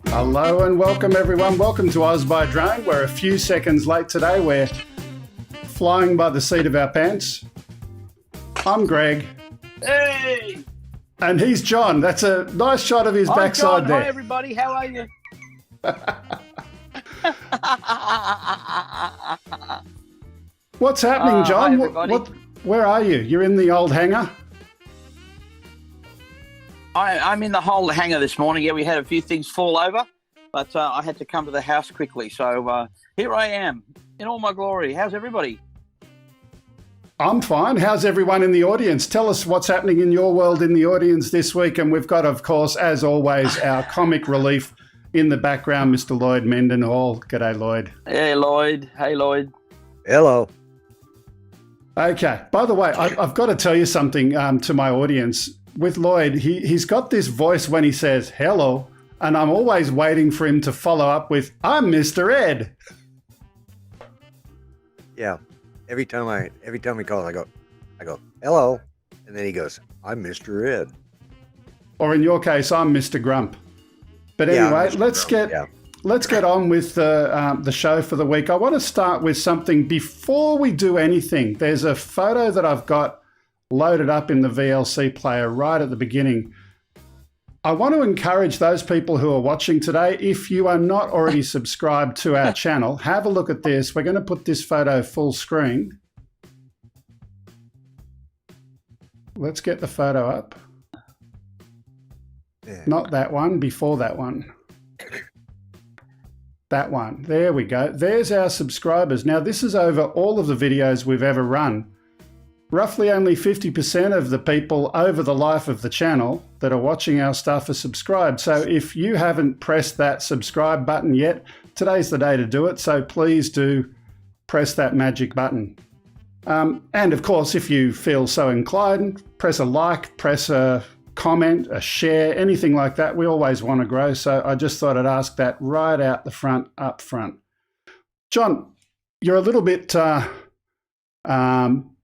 Hello and welcome everyone. Welcome to OzByDrone. We're a few seconds late today. We're flying by the seat of our pants. I'm Greg. Hey! And he's John. That's a nice shot of his backside John. there. Hi everybody, how are you? What's happening, John? Hi everybody. Where are you? You're in the old hangar? I'm in the whole hangar this morning. Yeah, we had a few things fall over, but I had to come to the house quickly. So here I am in all my glory. How's everybody? I'm fine. How's everyone in the audience? Tell us what's happening in your world in the audience this week. And we've got, of course, as always, our comic relief in the background, Mr. Lloyd Mendenhall. G'day, Lloyd. Hey, Lloyd. Hey, Lloyd. Hello. Okay. By the way, I've got to tell you something to my audience. With Lloyd, he's got this voice when he says hello, and I'm always waiting for him to follow up with, I'm Mr. Ed. Yeah. Every time he calls, I go, hello. And then he goes, I'm Mr. Ed. Or in your case, I'm Mr. Grump. But anyway, let's get on with the show for the week. I want to start with something before we do anything. There's a photo that I've got loaded up in the VLC player right at the beginning. I want to encourage those people who are watching today, if you are not already subscribed to our channel, have a look at this. We're going to put this photo full screen. Let's get the photo up. Yeah. Not that one, before that one. That one. There we go. There's our subscribers. Now, this is over all of the videos we've ever run. Roughly only 50% of the people over the life of the channel that are watching our stuff are subscribed. So if you haven't pressed that subscribe button yet, today's the day to do it. So please do press that magic button. And of course, if you feel so inclined, press a like, press a comment, a share, anything like that. We always want to grow. So I just thought I'd ask that right out the front, up front. John, you're a little bit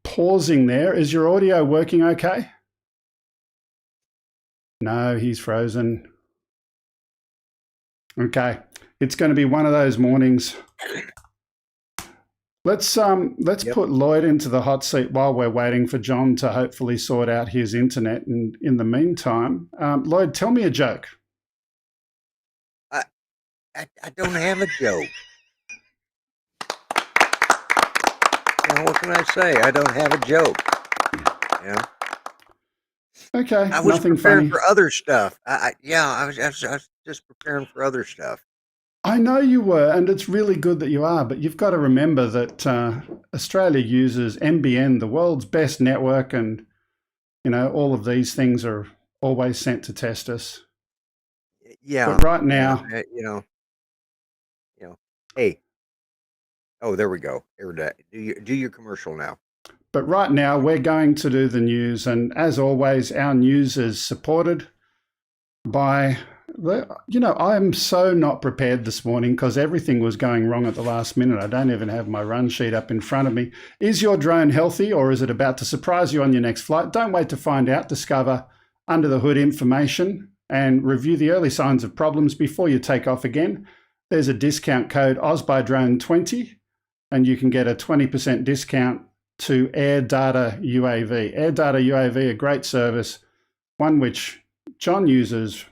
pausing there. Is your audio working okay? No, he's frozen. Okay, it's going to be one of those mornings. Let's put Lloyd into the hot seat while we're waiting for John to hopefully sort out his internet. And in the meantime, Lloyd, tell me a joke. I don't have a joke. what can I say? I don't have a joke. You know? Okay, I was nothing preparing funny. for other stuff. I was just preparing for other stuff. I know you were, and it's really good that you are, but you've got to remember that Australia uses NBN, the world's best network, and all of these things are always sent to test us. Yeah. But right now, Hey. Oh, there we go. AirData. Do your commercial now. But right now, we're going to do the news. And as always, our news is supported by, I'm so not prepared this morning because everything was going wrong at the last minute. I don't even have my run sheet up in front of me. Is your drone healthy or is it about to surprise you on your next flight? Don't wait to find out. Discover under the hood information and review the early signs of problems before you take off again. There's a discount code OzByDrone20 and you can get a 20% discount to AirData UAV. AirData UAV, a great service, one which John uses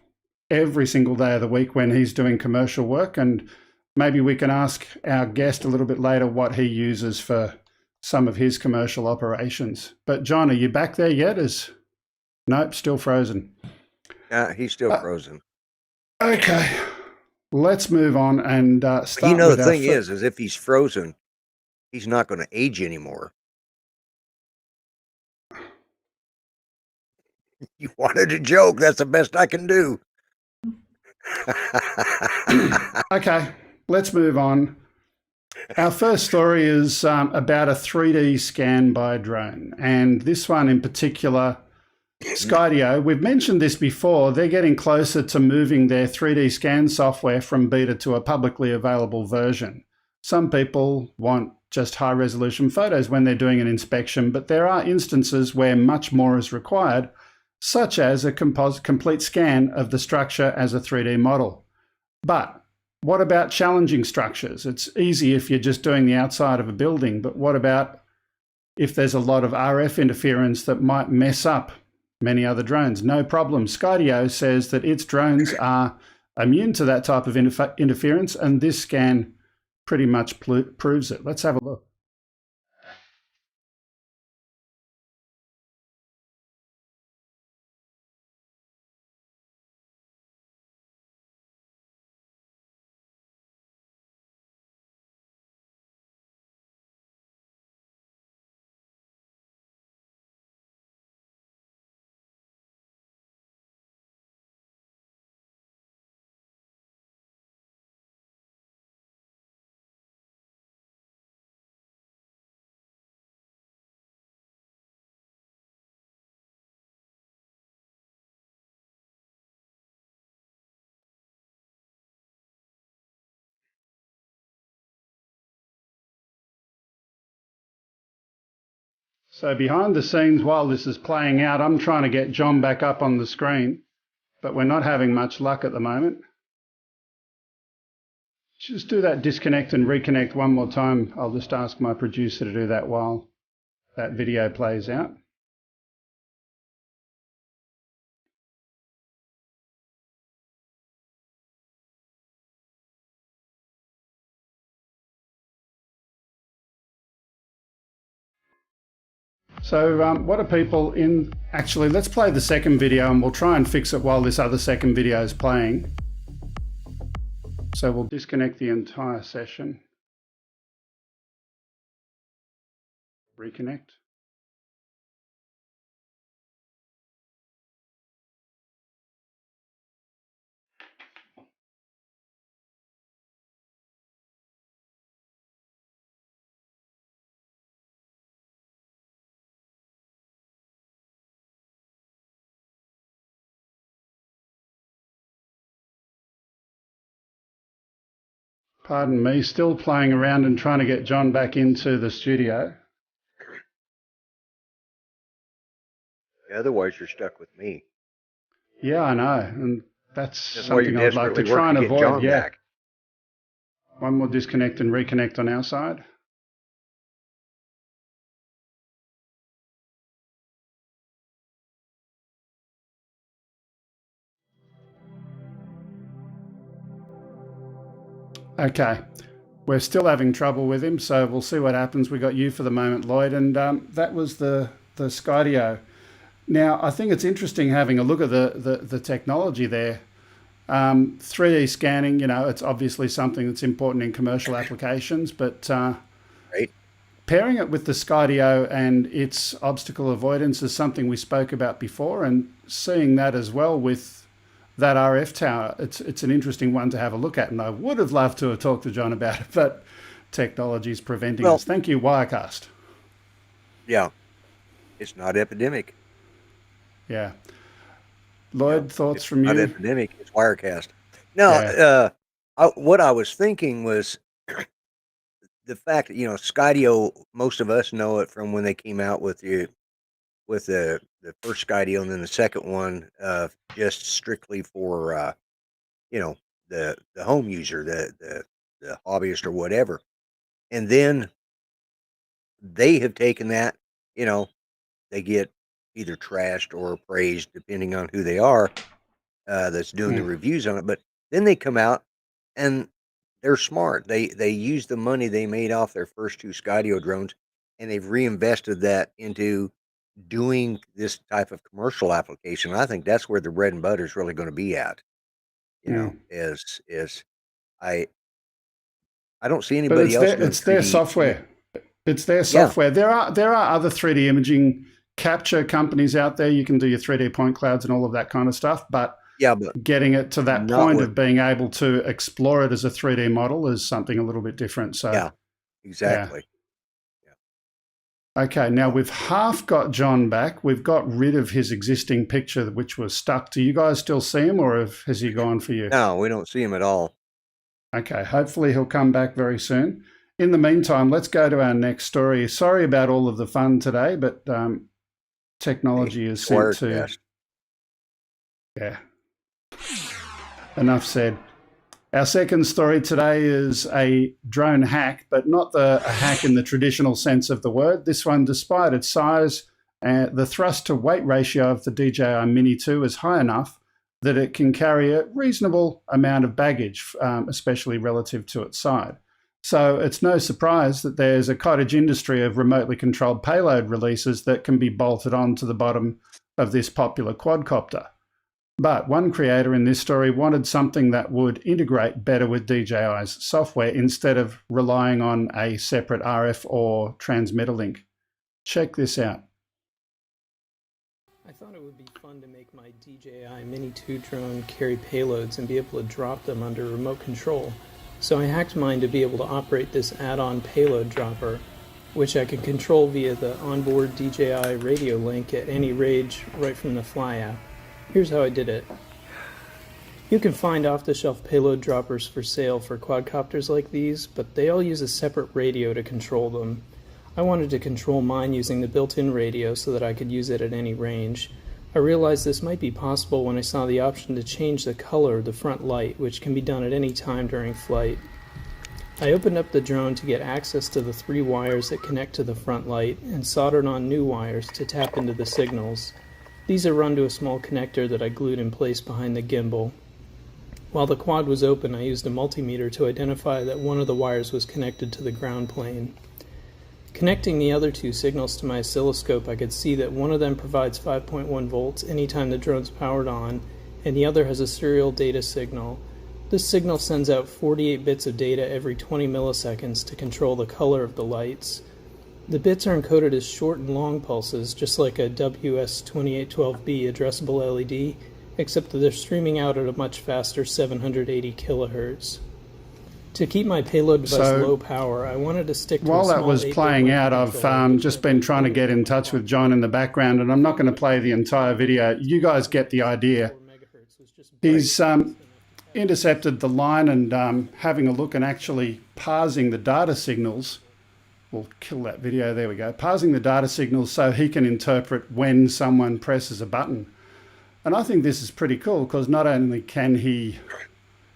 every single day of the week when he's doing commercial work. And maybe we can ask our guest a little bit later what he uses for some of his commercial operations. But John, are you back there yet? Nope, still frozen. Yeah, he's still frozen. Okay, let's move on and start. The thing is if he's frozen, he's not going to age anymore. You wanted a joke. That's the best I can do. Okay, let's move on. Our first story is about a 3D scan by drone. And this one in particular, Skydio, we've mentioned this before, they're getting closer to moving their 3D scan software from beta to a publicly available version. Some people want just high resolution photos when they're doing an inspection, but there are instances where much more is required, such as a complete scan of the structure as a 3D model. But what about challenging structures? It's easy if you're just doing the outside of a building, but what about if there's a lot of RF interference that might mess up many other drones? No problem. Skydio says that its drones are immune to that type of interference, and this scan pretty much proves it. Let's have a look. So behind the scenes, while this is playing out, I'm trying to get John back up on the screen, but we're not having much luck at the moment. Just do that disconnect and reconnect one more time. I'll just ask my producer to do that while that video plays out. So what are people in? Actually, let's play the second video and we'll try and fix it while this other second video is playing. So we'll disconnect the entire session. Reconnect. Pardon me, still playing around and trying to get John back into the studio. Otherwise, you're stuck with me. Yeah, I know, and that's something I'd like to try and avoid. Yeah. One more disconnect and reconnect on our side. Okay, We're still having trouble with him, so we'll see what happens. We got you for the moment, Lloyd, and that was the Skydio. Now, I think it's interesting having a look at the technology there. 3D scanning, it's obviously something that's important in commercial applications, but Right. pairing it with the Skydio and its obstacle avoidance is something we spoke about before, and seeing that as well with that RF tower, it's an interesting one to have a look at, and I would have loved to have talked to John about it, but technology is preventing us. Thank you, Wirecast. Yeah, it's not epidemic. Yeah. Lloyd, thoughts from you? Not epidemic, it's Wirecast. No, what I was thinking was the fact that, Skydio, most of us know it from when they came out with the first Skydio, and then the second one, just strictly for the home user, the hobbyist or whatever. And then they have taken that, they get either trashed or praised depending on who they are, that's doing the reviews on it. But then they come out and they're smart. They use the money they made off their first 2 Skydio drones, and they've reinvested that into doing this type of commercial application. I think that's where the bread and butter is really going to be at. Is I don't see But anybody else doing it's their 3D. software. It's their software. There are other 3D imaging capture companies out there. You can do your 3D point clouds and all of that kind of stuff, but getting it to that point of being able to explore it as a 3D model is something a little bit different. So yeah, exactly. Okay, now we've half got John back. We've got rid of his existing picture, which was stuck. Do you guys still see him, or has he gone for you? No, we don't see him at all. Okay, hopefully he'll come back very soon. In the meantime, let's go to our next story. Sorry about all of the fun today, but technology is sent to... Yeah. Enough said. Our second story today is a drone hack, but not a hack in the traditional sense of the word. This one, despite its size, the thrust to weight ratio of the DJI Mini 2 is high enough that it can carry a reasonable amount of baggage, especially relative to its size. So it's no surprise that there's a cottage industry of remotely controlled payload releases that can be bolted onto the bottom of this popular quadcopter. But one creator in this story wanted something that would integrate better with DJI's software instead of relying on a separate RF or transmitter link. Check this out. I thought it would be fun to make my DJI Mini 2 drone carry payloads and be able to drop them under remote control. So I hacked mine to be able to operate this add-on payload dropper, which I can control via the onboard DJI radio link at any range right from the Fly app. Here's how I did it. You can find off-the-shelf payload droppers for sale for quadcopters like these, but they all use a separate radio to control them. I wanted to control mine using the built-in radio so that I could use it at any range. I realized this might be possible when I saw the option to change the color of the front light, which can be done at any time during flight. I opened up the drone to get access to the 3 wires that connect to the front light and soldered on new wires to tap into the signals. These are run to a small connector that I glued in place behind the gimbal. While the quad was open, I used a multimeter to identify that one of the wires was connected to the ground plane. Connecting the other 2 signals to my oscilloscope, I could see that one of them provides 5.1 volts anytime the drone's powered on, and the other has a serial data signal. This signal sends out 48 bits of data every 20 milliseconds to control the color of the lights. The bits are encoded as short and long pulses, just like a WS2812B addressable LED, except that they're streaming out at a much faster 780 kilohertz. To keep my payload device low power, I wanted to stick to while that was playing out, I've just been trying to get in touch with John in the background, and I'm not going to play the entire video. You guys get the idea. He's intercepted the line and having a look and actually parsing the data signals. We'll kill that video. There we go. Parsing the data signals so he can interpret when someone presses a button. And I think this is pretty cool because not only can he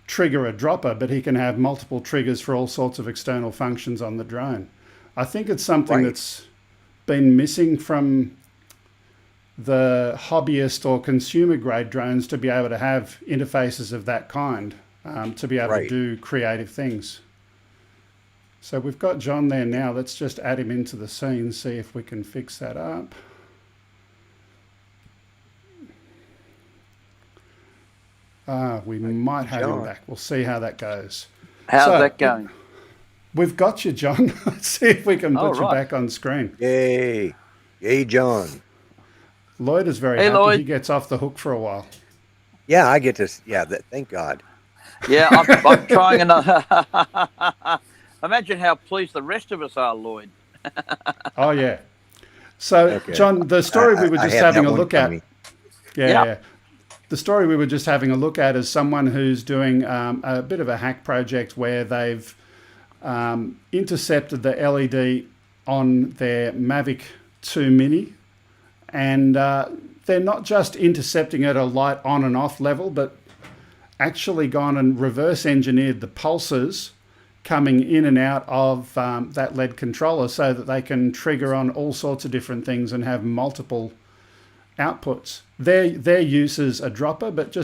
trigger a dropper, but he can have multiple triggers for all sorts of external functions on the drone. I think it's something that's been missing from the hobbyist or consumer grade drones to be able to have interfaces of that kind, to be able to do creative things. So we've got John there now. Let's just add him into the scene, see if we can fix that up. We might have him back. We'll see how that goes. How's that going? We've got you, John. Let's see if we can put you back on screen. Yay. Yay, John. Lloyd is very happy. Lloyd. He gets off the hook for a while. Yeah, I get to. Yeah, thank God. Yeah, I'm trying another. Imagine how pleased the rest of us are, Lloyd. Oh, yeah. So, okay. John, the story we were just having a look at. Yeah. The story we were just having a look at is someone who's doing a bit of a hack project where they've intercepted the LED on their Mavic 2 Mini. And they're not just intercepting at a light on and off level, but actually gone and reverse engineered the pulses coming in and out of that LED controller so that they can trigger on all sorts of different things and have multiple outputs. Their use is a dropper, but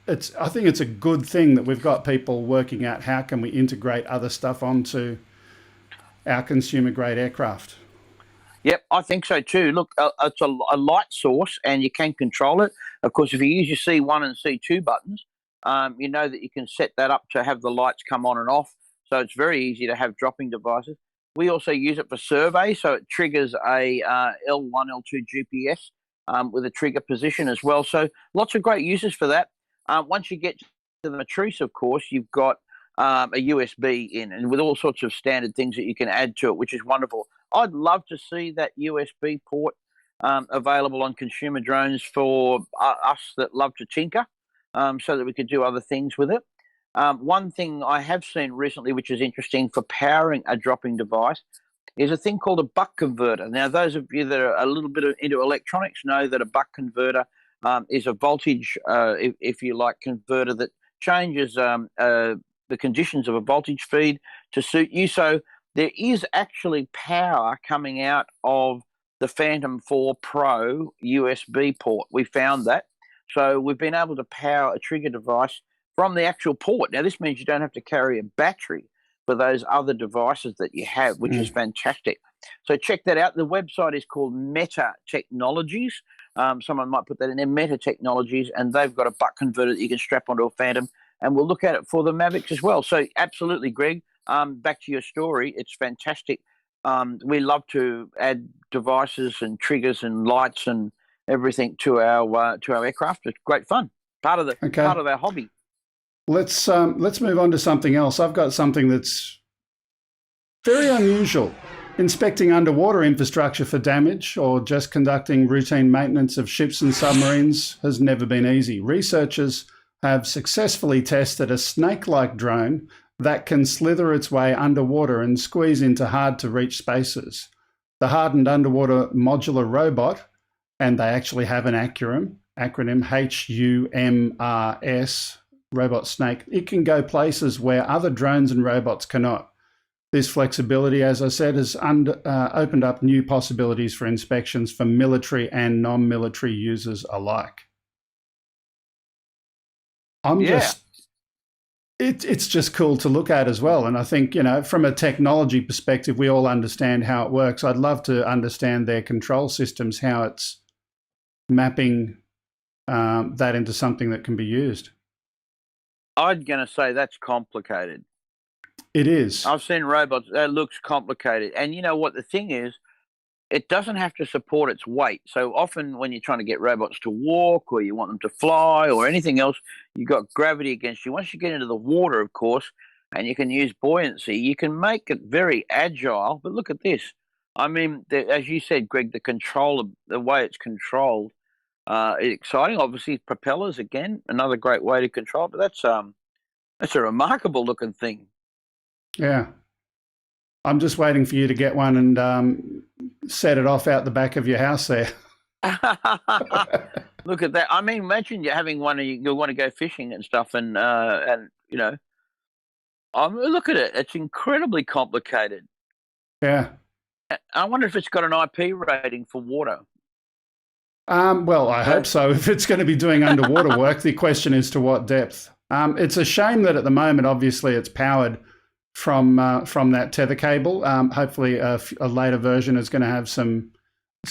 I think it's a good thing that we've got people working out how can we integrate other stuff onto our consumer grade aircraft. Yep, I think so too. Look, it's a light source and you can control it. Of course, if you use your C1 and C2 buttons, you know that you can set that up to have the lights come on and off. So it's very easy to have dropping devices. We also use it for survey, so it triggers a L1, L2 GPS with a trigger position as well. So lots of great uses for that. Once you get to the matrice, of course, you've got a USB in and with all sorts of standard things that you can add to it, which is wonderful. I'd love to see that USB port available on consumer drones for us that love to tinker so that we could do other things with it. One thing I have seen recently, which is interesting for powering a dropping device, is a thing called a buck converter. Now, those of you that are a little bit into electronics know that a buck converter is a voltage, if you like, converter that changes the conditions of a voltage feed to suit you. So there is actually power coming out of the Phantom 4 Pro USB port. We found that. So we've been able to power a trigger device from the actual port. Now, this means you don't have to carry a battery for those other devices that you have, which is fantastic. So check that out. The website is called Meta Technologies. Someone might put that in there, Meta Technologies, and they've got a buck converter that you can strap onto a Phantom, and we'll look at it for the Mavics as well. So absolutely, Greg, back to your story. It's fantastic. We love to add devices and triggers and lights and everything to our aircraft. It's great fun. Part of our hobby. Let's move on to something else. I've got something that's very unusual. Inspecting underwater infrastructure for damage or just conducting routine maintenance of ships and submarines has never been easy. Researchers have successfully tested a snake-like drone that can slither its way underwater and squeeze into hard-to-reach spaces. The hardened underwater modular robot, and they actually have an acronym HUMRS, robot snake, it can go places where other drones and robots cannot. This flexibility, as I said, has opened up new possibilities for inspections for military and non-military users alike. It's just cool to look at as well. And I think, from a technology perspective, we all understand how it works. I'd love to understand their control systems, how it's mapping that into something that can be used. I'm going to say that's complicated. It is. I've seen robots. That looks complicated. And you know what the thing is? It doesn't have to support its weight. So often when you're trying to get robots to walk or you want them to fly or anything else, you've got gravity against you. Once you get into the water, of course, and you can use buoyancy, you can make it very agile. But look at this. I mean, as you said, Greg, the control, the way it's controlled, exciting. Obviously, propellers, again, another great way to control. But that's a remarkable looking thing. Yeah. I'm just waiting for you to get one and set it off out the back of your house there. Look at that. I mean, imagine you're having one and you want to go fishing and stuff and look at it. It's incredibly complicated. Yeah. I wonder if it's got an IP rating for water. Well, I hope so. If it's going to be doing underwater work, the question is to what depth. It's a shame that at the moment, obviously, it's powered from that tether cable. Hopefully, a later version is going to have some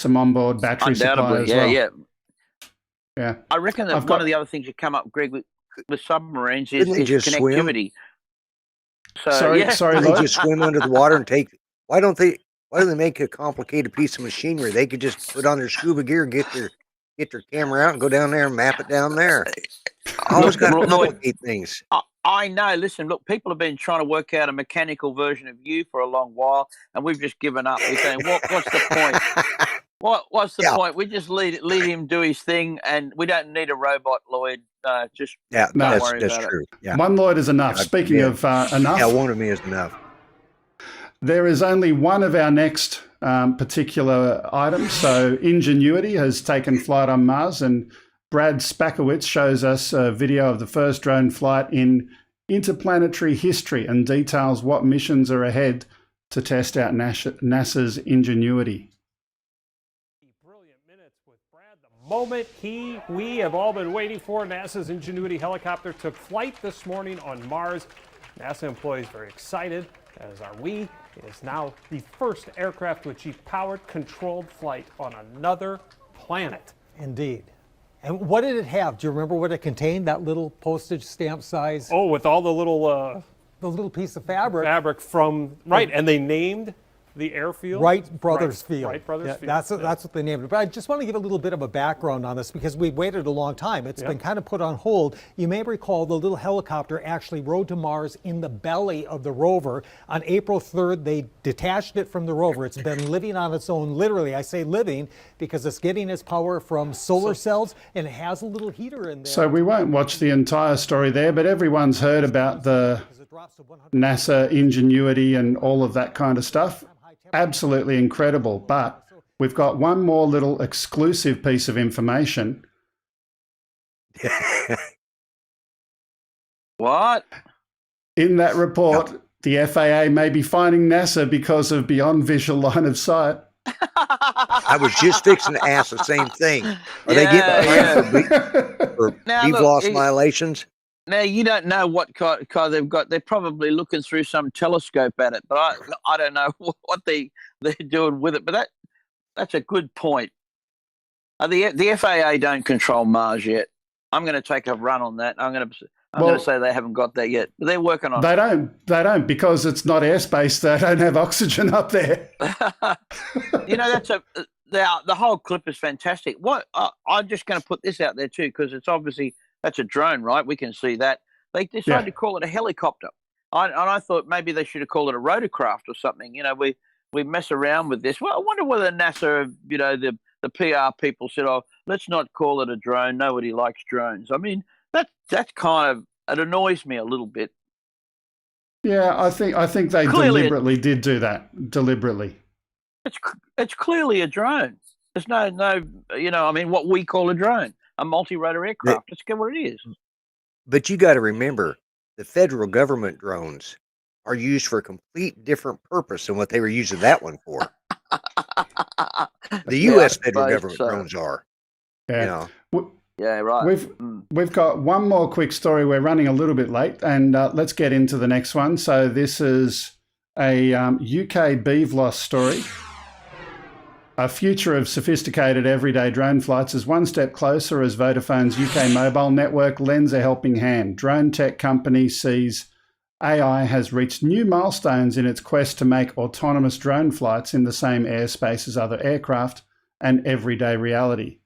onboard battery supply as well. Yeah. I reckon that one of the other things that come up, Greg, with submarines is connectivity. So, sorry, they just swim under the water and take. Why do they make a complicated piece of machinery? They could just put on their scuba gear, get their camera out, and go down there and map it down there. Always got to complicate things. I know. Listen, look, people have been trying to work out a mechanical version of you for a long while, and we've just given up. We're saying, what's the point? What's the point? We just lead him do his thing, and we don't need a robot, Lloyd. Don't worry that's about true. it. Yeah. One Lloyd is enough. Speaking of enough. Yeah, one of me is enough. There is only one of our next particular items. So Ingenuity has taken flight on Mars, and Brad Spakowitz shows us a video of the first drone flight in interplanetary history and details what missions are ahead to test out NASA's Ingenuity. Brilliant minutes with Brad. The moment we have all been waiting for, NASA's Ingenuity helicopter took flight this morning on Mars. NASA employees very excited, as are we. It is now the first aircraft to achieve powered, controlled flight on another planet. Indeed. And what did it have? Do you remember what it contained? That little postage stamp size? Oh, with all the little piece of fabric. And they named the airfield Wright Brothers Field. Wright Brothers Field. That's what they named it. But I just want to give a little bit of a background on this because we've waited a long time. It's been kind of put on hold. You may recall the little helicopter actually rode to Mars in the belly of the rover. On April 3rd, they detached it from the rover. It's been living on its own, literally. I say living because it's getting its power from solar cells, and it has a little heater in there. So we won't watch the entire story there, but everyone's heard about the NASA Ingenuity and all of that kind of stuff. Absolutely incredible. But we've got one more little exclusive piece of information. What? In that report, the FAA may be fining NASA because of beyond visual line of sight. I was just fixing to ask the same thing. Are they getting for BVLOS violations? Now, you don't know what kind they've got. They're probably looking through some telescope at it, but I don't know what they're doing with it. But that's a good point. The FAA don't control Mars yet. I'm going to take a run on that. I'm going to say they haven't got that yet, but they're working on it. They don't because it's not airspace. They don't have oxygen up there. The whole clip is fantastic. I'm just going to put this out there too because it's obviously. That's a drone, right? We can see that. They decided to call it a helicopter. I thought maybe they should have called it a rotorcraft or something. We mess around with this. Well, I wonder whether NASA, the PR people said, "Oh, let's not call it a drone. Nobody likes drones." I mean, that's kind of, it annoys me a little bit. Yeah, I think they deliberately did do that. Deliberately. It's clearly a drone. There's no what we call a drone. A multi-rotor aircraft. Let's get what it is. But you got to remember, the federal government drones are used for a complete different purpose than what they were using that one for. The U.S. federal government drones are. Yeah. Yeah, right. We've got one more quick story. We're running a little bit late, and let's get into the next one. So this is a UK BVLOS story. A future of sophisticated everyday drone flights is one step closer as Vodafone's UK mobile network lends a helping hand. Drone tech company sees AI has reached new milestones in its quest to make autonomous drone flights in the same airspace as other aircraft an everyday reality.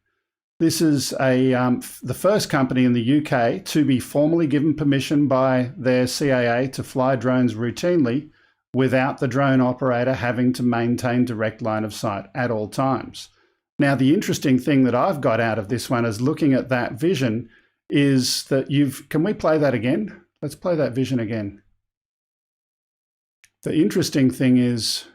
This is the first company in the UK to be formally given permission by their CAA to fly drones routinely without the drone operator having to maintain direct line of sight at all times. Now, the interesting thing that I've got out of this one is looking at that vision is that can we play that again? Let's play that vision again. The interesting thing is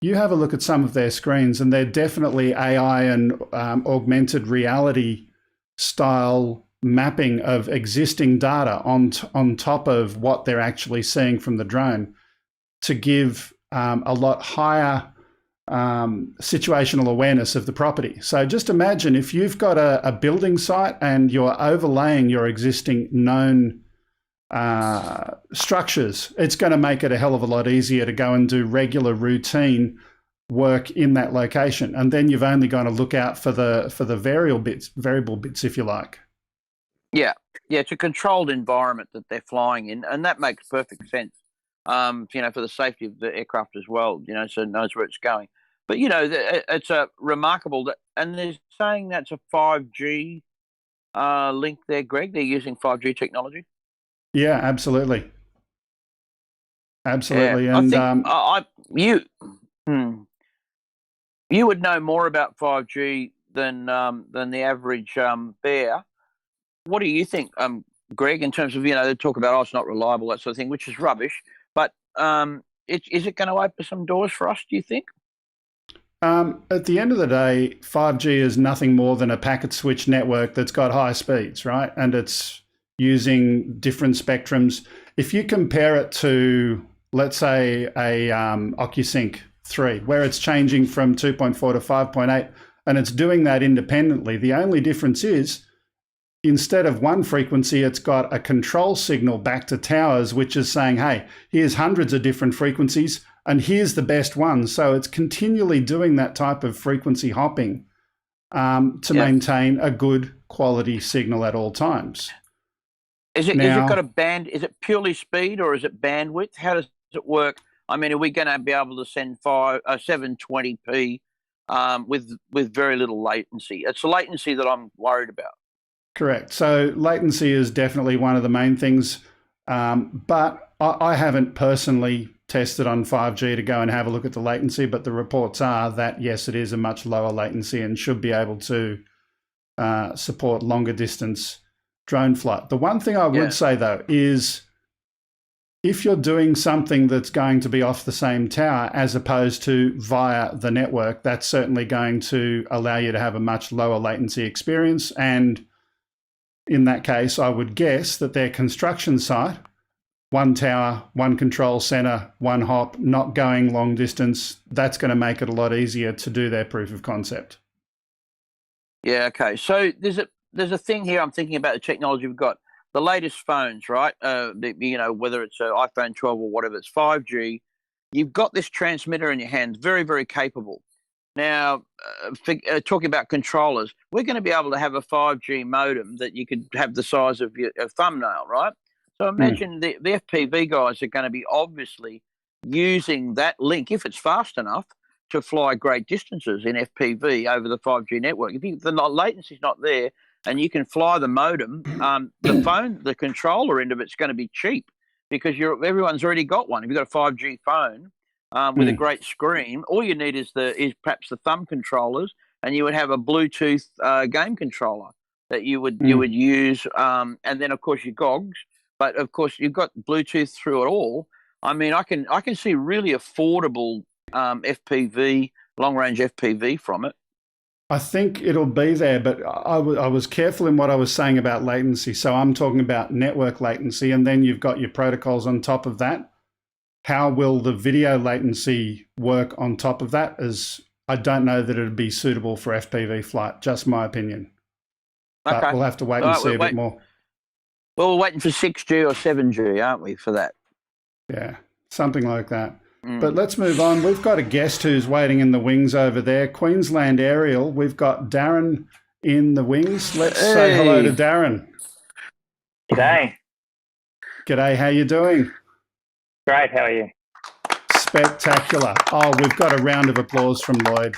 you have a look at some of their screens and they're definitely AI and augmented reality style mapping of existing data on top of what they're actually seeing from the drone, to give a lot higher situational awareness of the property. So just imagine if you've got a building site and you're overlaying your existing known structures, it's going to make it a hell of a lot easier to go and do regular routine work in that location. And then you've only got to look out for the variable bits, if you like. Yeah. Yeah, it's a controlled environment that they're flying in, and that makes perfect sense, for the safety of the aircraft as well, so it knows where it's going. But, it's a remarkable, and they're saying that's a 5G link there, Greg. They're using 5G technology. Yeah, absolutely. Absolutely. Yeah. And I think you would know more about 5G than the average bear. What do you think, Greg, in terms of, they talk about, it's not reliable, that sort of thing, which is rubbish. But is it going to open some doors for us, do you think? At the end of the day, 5G is nothing more than a packet switch network that's got high speeds, right? And it's using different spectrums. If you compare it to, let's say, a OcuSync 3, where it's changing from 2.4 to 5.8, and it's doing that independently, the only difference is, instead of one frequency, it's got a control signal back to towers, which is saying, hey, here's hundreds of different frequencies, and here's the best one. So it's continually doing that type of frequency hopping to maintain a good quality signal at all times. Is it got a band? Is it purely speed or is it bandwidth? How does it work? I mean, are we going to be able to send 720p with very little latency? It's the latency that I'm worried about. Correct. So latency is definitely one of the main things, but I haven't personally tested on 5G to go and have a look at the latency, but the reports are that, yes, it is a much lower latency and should be able to support longer distance drone flight. The one thing I would say, though, is if you're doing something that's going to be off the same tower as opposed to via the network, that's certainly going to allow you to have a much lower latency experience. And in that case, I would guess that their construction site, one tower, one control center, one hop, not going long distance, that's going to make it a lot easier to do their proof of concept. Yeah, okay. So there's a thing here I'm thinking about the technology we've got. The latest phones, right? Whether it's an iPhone 12 or whatever, it's 5G. You've got this transmitter in your hands, very, very capable. Now, talking about controllers, we're going to be able to have a 5G modem that you could have the size of your thumbnail, right? So imagine the FPV guys are going to be obviously using that link, if it's fast enough, to fly great distances in FPV over the 5G network. If the latency's not there and you can fly the modem, the controller end of it's going to be cheap because everyone's already got one. If you've got a 5G phone with a great screen, all you need is perhaps the thumb controllers, and you would have a Bluetooth game controller that you would use, and then of course your GOGs. But of course you've got Bluetooth through it all. I mean, I can see really affordable FPV, long range FPV from it. I think it'll be there, but I was careful in what I was saying about latency. So I'm talking about network latency, and then you've got your protocols on top of that. How will the video latency work on top of that? I don't know that it'd be suitable for FPV flight, just my opinion. Okay. But we'll have to wait and see a bit more. Well, we're waiting for 6G or 7G, aren't we, for that? Yeah, something like that. But let's move on. We've got a guest who's waiting in the wings over there. QldAerial. We've got Darren in the wings. Let's say hello to Darren. G'day. G'day, how you doing? Great, how are you? Spectacular. Oh, we've got a round of applause from Lloyd.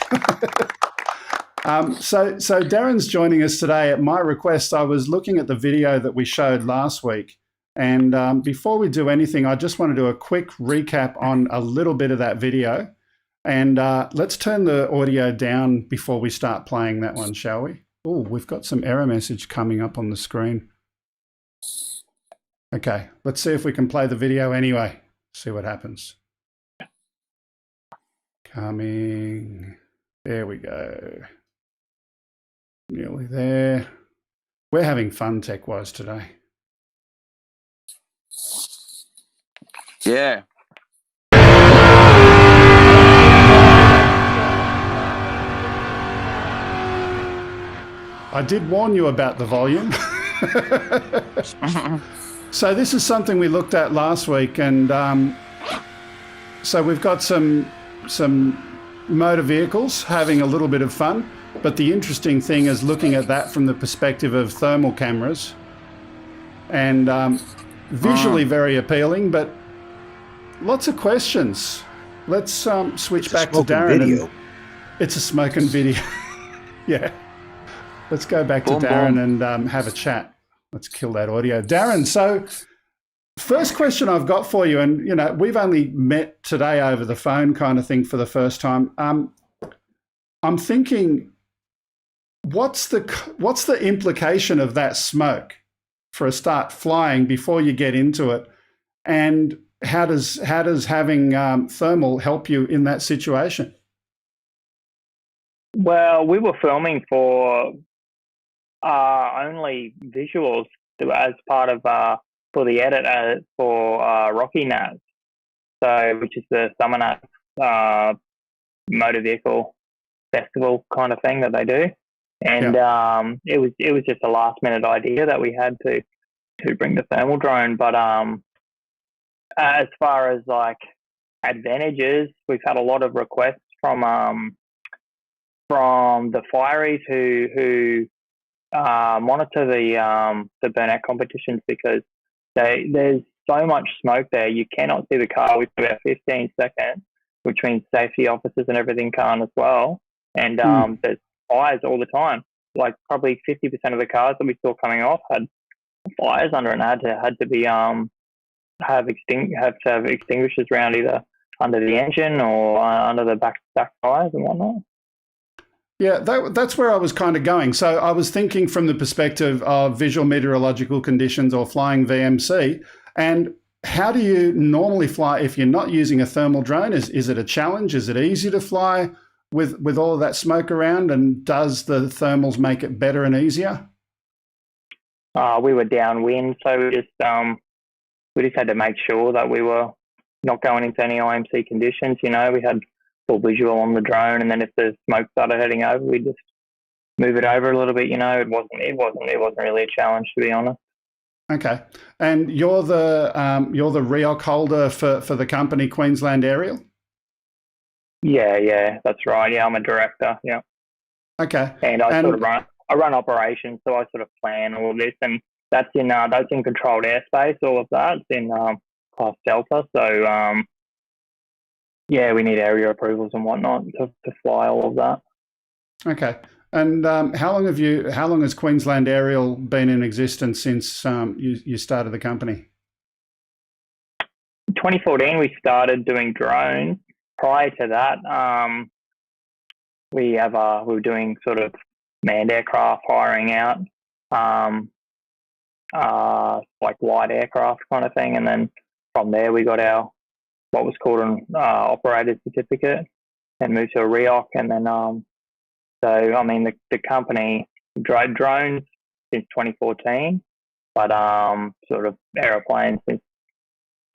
So Darren's joining us today at my request. I was looking at the video that we showed last week. And before we do anything, I just want to do a quick recap on a little bit of that video. And let's turn the audio down before we start playing that one, shall we? Oh, we've got some error message coming up on the screen. Okay, let's see if we can play the video anyway. See what happens. Coming. There we go. Nearly there. We're having fun tech-wise today. Yeah. I did warn you about the volume. So this is something we looked at last week, and so we've got some motor vehicles having a little bit of fun, but the interesting thing is looking at that from the perspective of thermal cameras, and visually very appealing, but lots of questions. Let's switch back to Darren. Video. It's a smoking video. Yeah. Let's go back to Darren and have a chat. Let's kill that audio. Darren, so first question I've got for you, and you know, we've only met today over the phone kind of thing for the first time. I'm thinking, what's the implication of that smoke for a start flying before you get into it, and how does having thermal help you in that situation? Well, we were filming for only visuals as part of for the edit for Rocky Nats, so which is the Summer Nats motor vehicle festival kind of thing that they do, and it was just a last minute idea that we had to bring the thermal drone. But as far as like advantages, we've had a lot of requests from the fireys who monitor the burnout competitions, because there's so much smoke there. You cannot see the car with about 15 seconds, which means safety officers and everything can't as well. And there's fires all the time. Like probably 50% of the cars that we saw coming off had fires under, and had to be have to have extinguishers around, either under the engine or under the back tires and whatnot. Yeah, that's where I was kind of going. So I was thinking from the perspective of visual meteorological conditions or flying VMC. And how do you normally fly if you're not using a thermal drone? Is it a challenge? Is it easy to fly with all of that smoke around? And does the thermals make it better and easier? We were downwind, so we just had to make sure that we were not going into any IMC conditions. You know, we had full visual on the drone, and then if the smoke started heading over, we just move it over a little bit. You know, it wasn't really a challenge, to be honest. Okay, and you're the REOC holder for the company Queensland Aerial. Yeah, that's right. Yeah, I'm a director. Yeah. Okay. And I run operations, so I sort of plan all of this, and that's in controlled airspace. All of that's in Class Delta. So yeah, we need area approvals and whatnot to fly all of that. Okay. And how long has Queensland Aerial been in existence since you started the company? 2014, we started doing drones. Prior to that, we were doing sort of manned aircraft, hiring out, like light aircraft kind of thing, and then from there we got our what was called an operator certificate and moved to a REOC, and then so I mean the company drove drones since 2014, but sort of aeroplanes since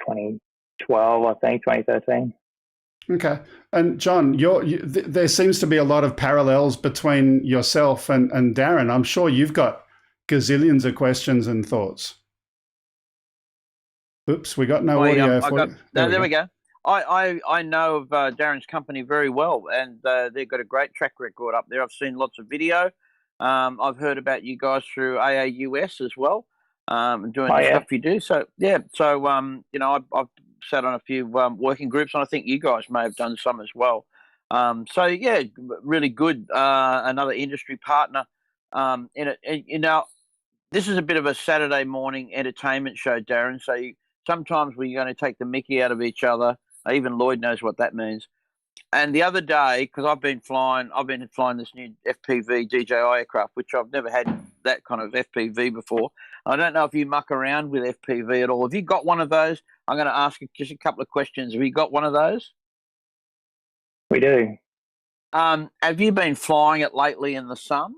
2012, I think 2013. Okay. And John, there seems to be a lot of parallels between yourself and Darren. I'm sure you've got gazillions of questions and thoughts. Oops, we got no audio for you. There we go. I know of Darren's company very well, and they've got a great track record up there. I've seen lots of video. I've heard about you guys through AAUS as well, doing the stuff you do. So yeah, so you know, I've sat on a few working groups, and I think you guys may have done some as well. So yeah, really good. Another industry partner in it. And, you know, this is a bit of a Saturday morning entertainment show, Darren. So sometimes we're going to take the mickey out of each other. Even Lloyd knows what that means. And the other day, because I've been flying this new FPV DJI aircraft, which I've never had that kind of FPV before. I don't know if you muck around with FPV at all. Have you got one of those? I'm going to ask you just a couple of questions. Have you got one of those? We do. Have you been flying it lately in the sun?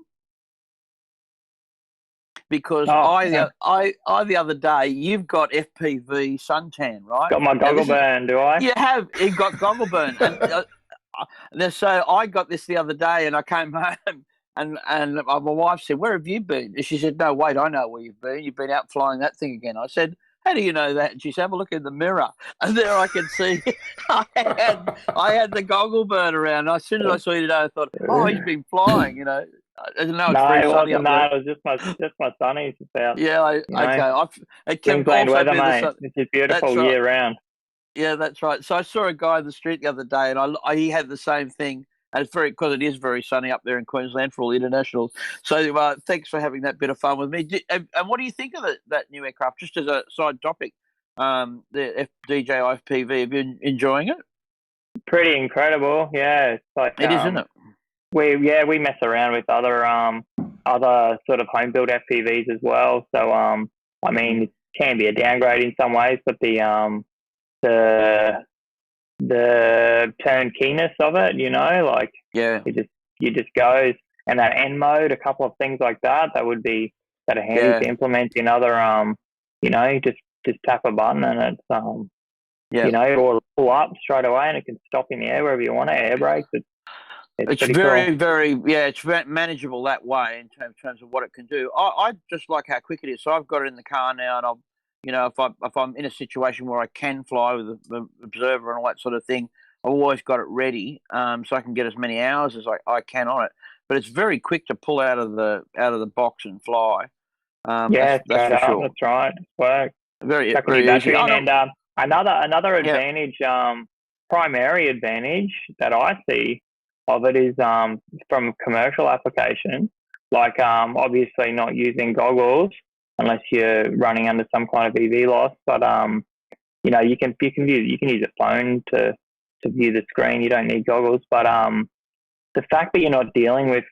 Because I the other day, you've got FPV suntan, right? Got my goggle burn, do I? You have. You've got goggle burn. And so I got this the other day, and I came home, and my wife said, "Where have you been?" And she said, "No, wait, I know where you've been. You've been out flying that thing again." I said, how do you know that? She said, have a look in the mirror. And there I could see I had the goggle burn around. As soon as I saw you today, I thought, oh, he's been flying, you know. I know it's No, very it sunny wasn't up there. that. It was just my sunnies about. Yeah, okay. It can Queensland also weather, be the mate. sun. It's just beautiful That's right. year round. Yeah, that's right. So I saw a guy in the street the other day, and he had the same thing. And it's because it is very sunny up there in Queensland for all the internationals. So thanks for having that bit of fun with me. And what do you think of that new aircraft? Just as a side topic, the DJI FPV. Have you enjoying it? Pretty incredible. Yeah, it's like It is, isn't it? We mess around with other sort of home built FPVs as well. So I mean, it can be a downgrade in some ways, but the turn-keyness of it, you know, like it just goes. And that end mode, a couple of things like that are handy to implement in other you know, just tap a button and it's you know, it'll pull up straight away and it can stop in the air wherever you want it, air brakes. It's very, cool. very, it's manageable that way in terms of what it can do. I just like how quick it is. So I've got it in the car now, and I'll, you know, if I'm in a situation where I can fly with the observer and all that sort of thing, I've always got it ready, so I can get as many hours as I can on it. But it's very quick to pull out of the box and fly. That's for sure. That's right. It's work. Very easy. And another advantage, primary advantage that I see of it is from commercial application, like obviously not using goggles unless you're running under some kind of EV loss, but you know, you can use a phone to view the screen. You don't need goggles, but the fact that you're not dealing with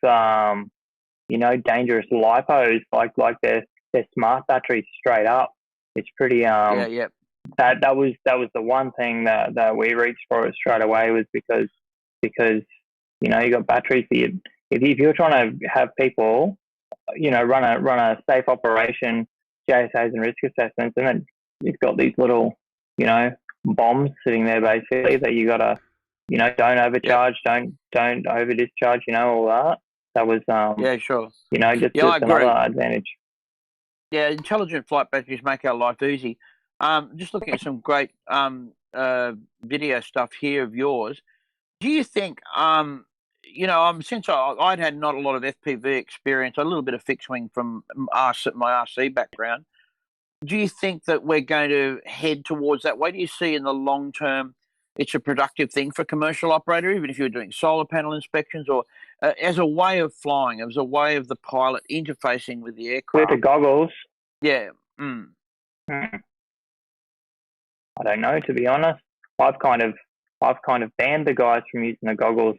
you know, dangerous lipos like they're smart batteries straight up, it's pretty that was the one thing that we reached for it straight away, was because you know, you got batteries that if you're trying to have people, you know, run a safe operation, JSAs and risk assessments, and then you've got these little, you know, bombs sitting there basically that you gotta, you know, don't overcharge, don't over discharge, you know, all that. That was sure. You know, just another advantage. Yeah, intelligent flight batteries make our life easy. Just looking at some great video stuff here of yours. Do you think, you know, since I'd had not a lot of FPV experience, a little bit of fixed wing from my RC background, do you think that we're going to head towards that way? Do you see in the long term it's a productive thing for a commercial operator, even if you're doing solar panel inspections, or as a way of flying, as a way of the pilot interfacing with the aircraft? With the goggles? Yeah. I don't know, to be honest. I've kind of banned the guys from using the goggles.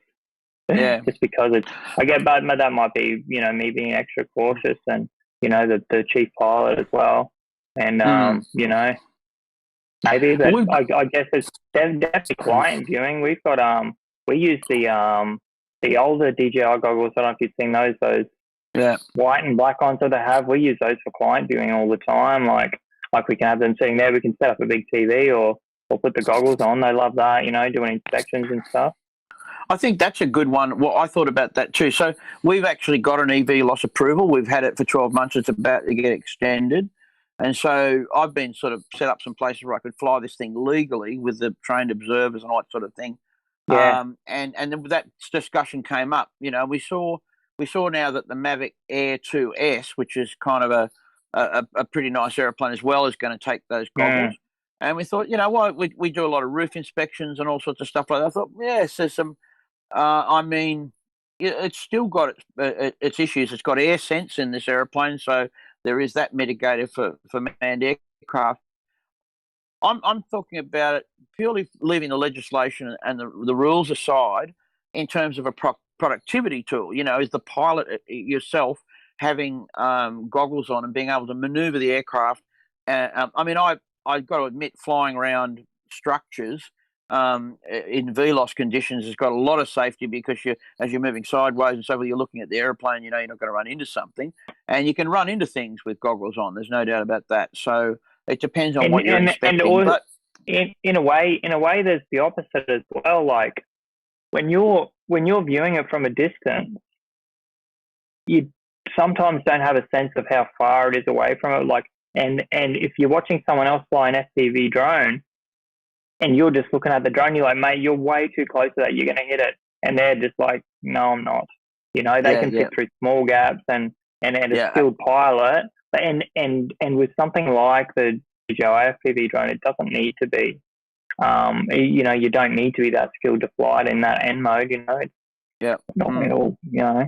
Yeah. Just because I get, but that might be, you know, me being extra cautious, and, you know, the chief pilot as well. And, you know, maybe, but I guess it's definitely client viewing. We've got, we use the older DJI goggles. I don't know if you've seen those white and black ones that they have. We use those for client viewing all the time. Like we can have them sitting there. We can set up a big TV or put the goggles on. They love that, you know, doing inspections and stuff. I think that's a good one. Well, I thought about that too. So we've actually got an EV loss approval. We've had it for 12 months. It's about to get extended. And so I've been sort of set up some places where I could fly this thing legally with the trained observers and all that sort of thing. Yeah. And then that discussion came up. You know, we saw now that the Mavic Air 2S, which is kind of a pretty nice airplane as well, is going to take those goggles. And we thought, you know what, we do a lot of roof inspections and all sorts of stuff like that. I thought, yes, there's some, I mean, it's still got its issues. It's got air sense in this airplane, so there is that mitigator for manned aircraft. I'm talking about it purely leaving the legislation and the rules aside in terms of a productivity tool. You know, is the pilot yourself having goggles on and being able to maneuver the aircraft. I mean, I've got to admit, flying around structures in VLOS conditions has got a lot of safety, because as you're moving sideways and so when you're looking at the airplane, you know you're not going to run into something, and you can run into things with goggles on. There's no doubt about that. So it depends on what you're expecting. But in a way, there's the opposite as well. Like when you're viewing it from a distance, you sometimes don't have a sense of how far it is away from it. Like And if you're watching someone else fly an FPV drone, and you're just looking at the drone, you're like, mate, you're way too close to that. You're going to hit it. And they're just like, no, I'm not. You know, they can fit through small gaps and a skilled pilot. And with something like the DJI FPV drone, it doesn't need to be. You know, you don't need to be that skilled to fly it in that end mode. You know, it's not at all. You know,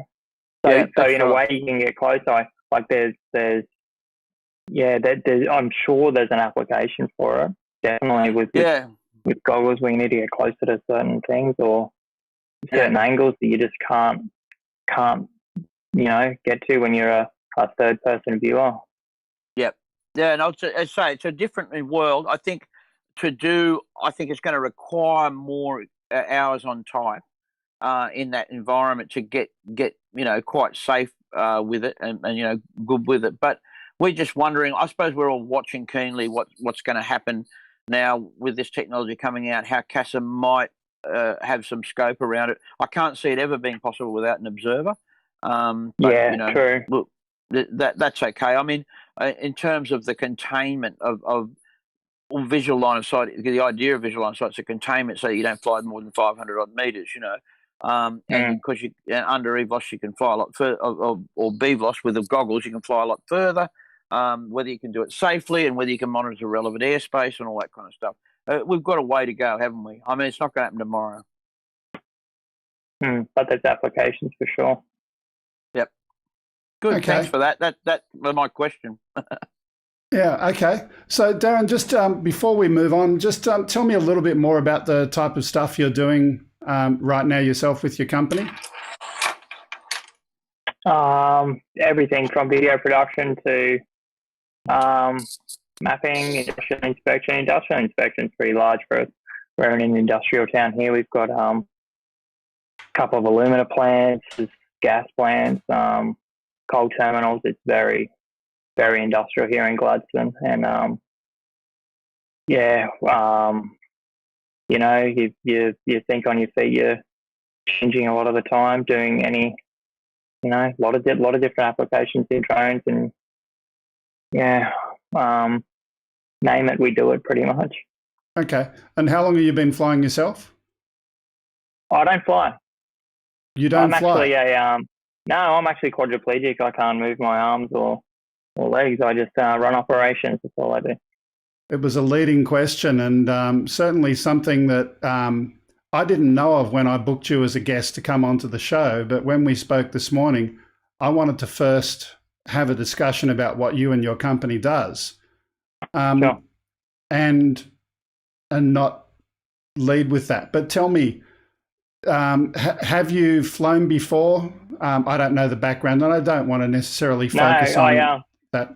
so in a way you can get closer. Like there's I'm sure there's an application for it. Definitely with goggles, we need to get closer to certain things or certain angles that you just can't you know get to when you're a third person viewer. Yeah, and I'd say it's a different world. I think it's going to require more hours on type in that environment to get you know quite safe with it and you know good with it. But we're just wondering. I suppose we're all watching keenly what's going to happen now with this technology coming out. How CASA might have some scope around it. I can't see it ever being possible without an observer. But, you know, true. Look, that's okay. I mean, in terms of the containment of visual line of sight, the idea of visual line of sight is a containment so you don't fly more than 500 odd meters, you know. And because under EVOS you can fly a lot further, or BVOS with the goggles you can fly a lot further. Whether you can do it safely and whether you can monitor relevant airspace and all that kind of stuff. We've got a way to go, haven't we? I mean, it's not going to happen tomorrow. But there's applications for sure. Yep. Good. Okay. Thanks for that. That was my question. Yeah, okay. So, Darren, just before we move on, just tell me a little bit more about the type of stuff you're doing right now yourself with your company. Everything from video production to mapping, industrial inspection. Industrial inspection is pretty large for us. We're in an industrial town here. We've got a couple of alumina plants, gas plants, coal terminals. It's very, very industrial here in Gladstone. And you know, you think on your feet. You're changing a lot of the time, doing any, you know, a lot of different applications in drones, and name it, we do it pretty much. Okay. And how long have you been flying yourself? I don't fly. You don't fly? I'm actually quadriplegic. I can't move my arms or legs. I just run operations. That's all I do. It was a leading question, and certainly something that I didn't know of when I booked you as a guest to come onto the show. But when we spoke this morning, I wanted to first have a discussion about what you and your company does, Sure. and not lead with that. But tell me, have you flown before? I don't know the background, and I don't want to necessarily focus on that.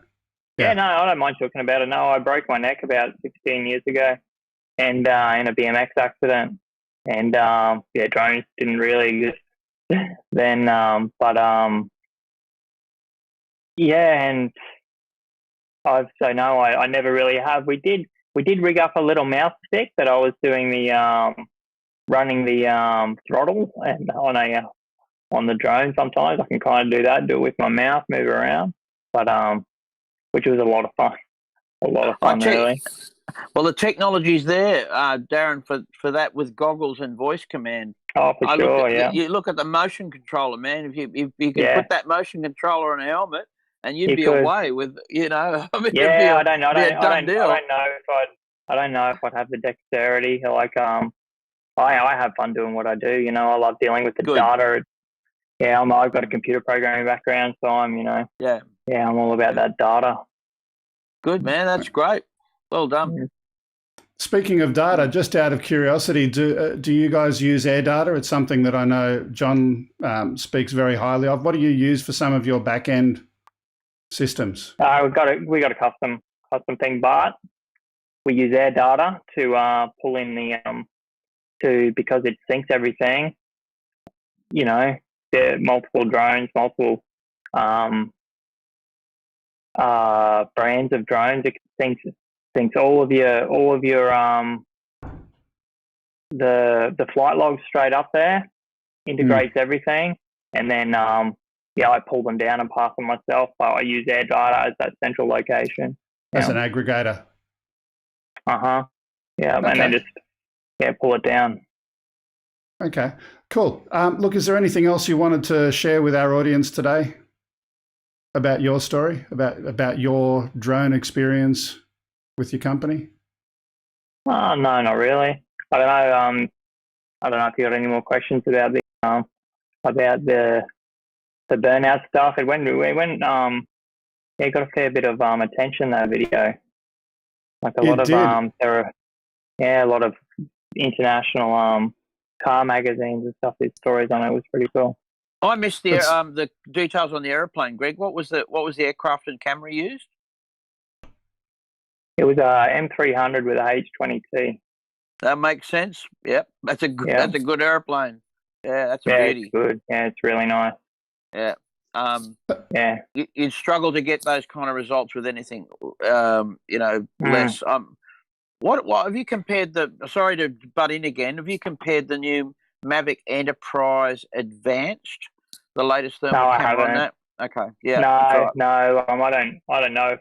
Yeah, no, I don't mind talking about it. No, I broke my neck about 16 years ago, and in a BMX accident, and drones didn't really exist then. And I never really have. We did rig up a little mouse stick that I was doing the running the throttle and on the drone. Sometimes I can kind of do that, do it with my mouth, move around, but which was a lot of fun. Really. Well, the technology's there, Darren, for that with goggles and voice command. Oh, for sure, You look at the motion controller, man. If you could put that motion controller on a helmet, and you'd be away with, you know. I mean, I don't know. I don't know if I'd have the dexterity. Like, I have fun doing what I do. You know, I love dealing with the data. I've got a computer programming background, so I'm, you know. I'm all about that data. Good, man. That's great. Well done. Speaking of data, just out of curiosity, do you guys use AirData? It's something that I know John speaks very highly of. What do you use for some of your back end systems? We got a custom thing, but we use AirData to pull in the because it syncs everything. You know, there are multiple drones, multiple brands of drones. It syncs all of your the flight logs straight up there, integrates everything, and then I pull them down and pass them myself. But I use AirData as that central location. as an aggregator. Yeah, Okay. and then just pull it down. Okay, cool. Look, is there anything else you wanted to share with our audience today about your story, about your drone experience with your company? Oh, no, not really. I don't know. I don't know if you got any more questions about the burnout stuff. It went. It got a fair bit of attention, that video. Like a lot of a lot of international car magazines and stuff. These stories on it was pretty cool. I missed the details on the airplane, Greg. What was the aircraft and camera used? It was a M300 with a H20T. That makes sense. Yep, that's a good airplane. Yeah, that's a beauty. It's good. Yeah, it's really nice. Yeah. Yeah. You'd struggle to get those kind of results with anything. Less. What have you compared sorry to butt in again. Have you compared the new Mavic Enterprise Advanced, the latest thermal camera on that? Okay. Yeah. No. I don't know.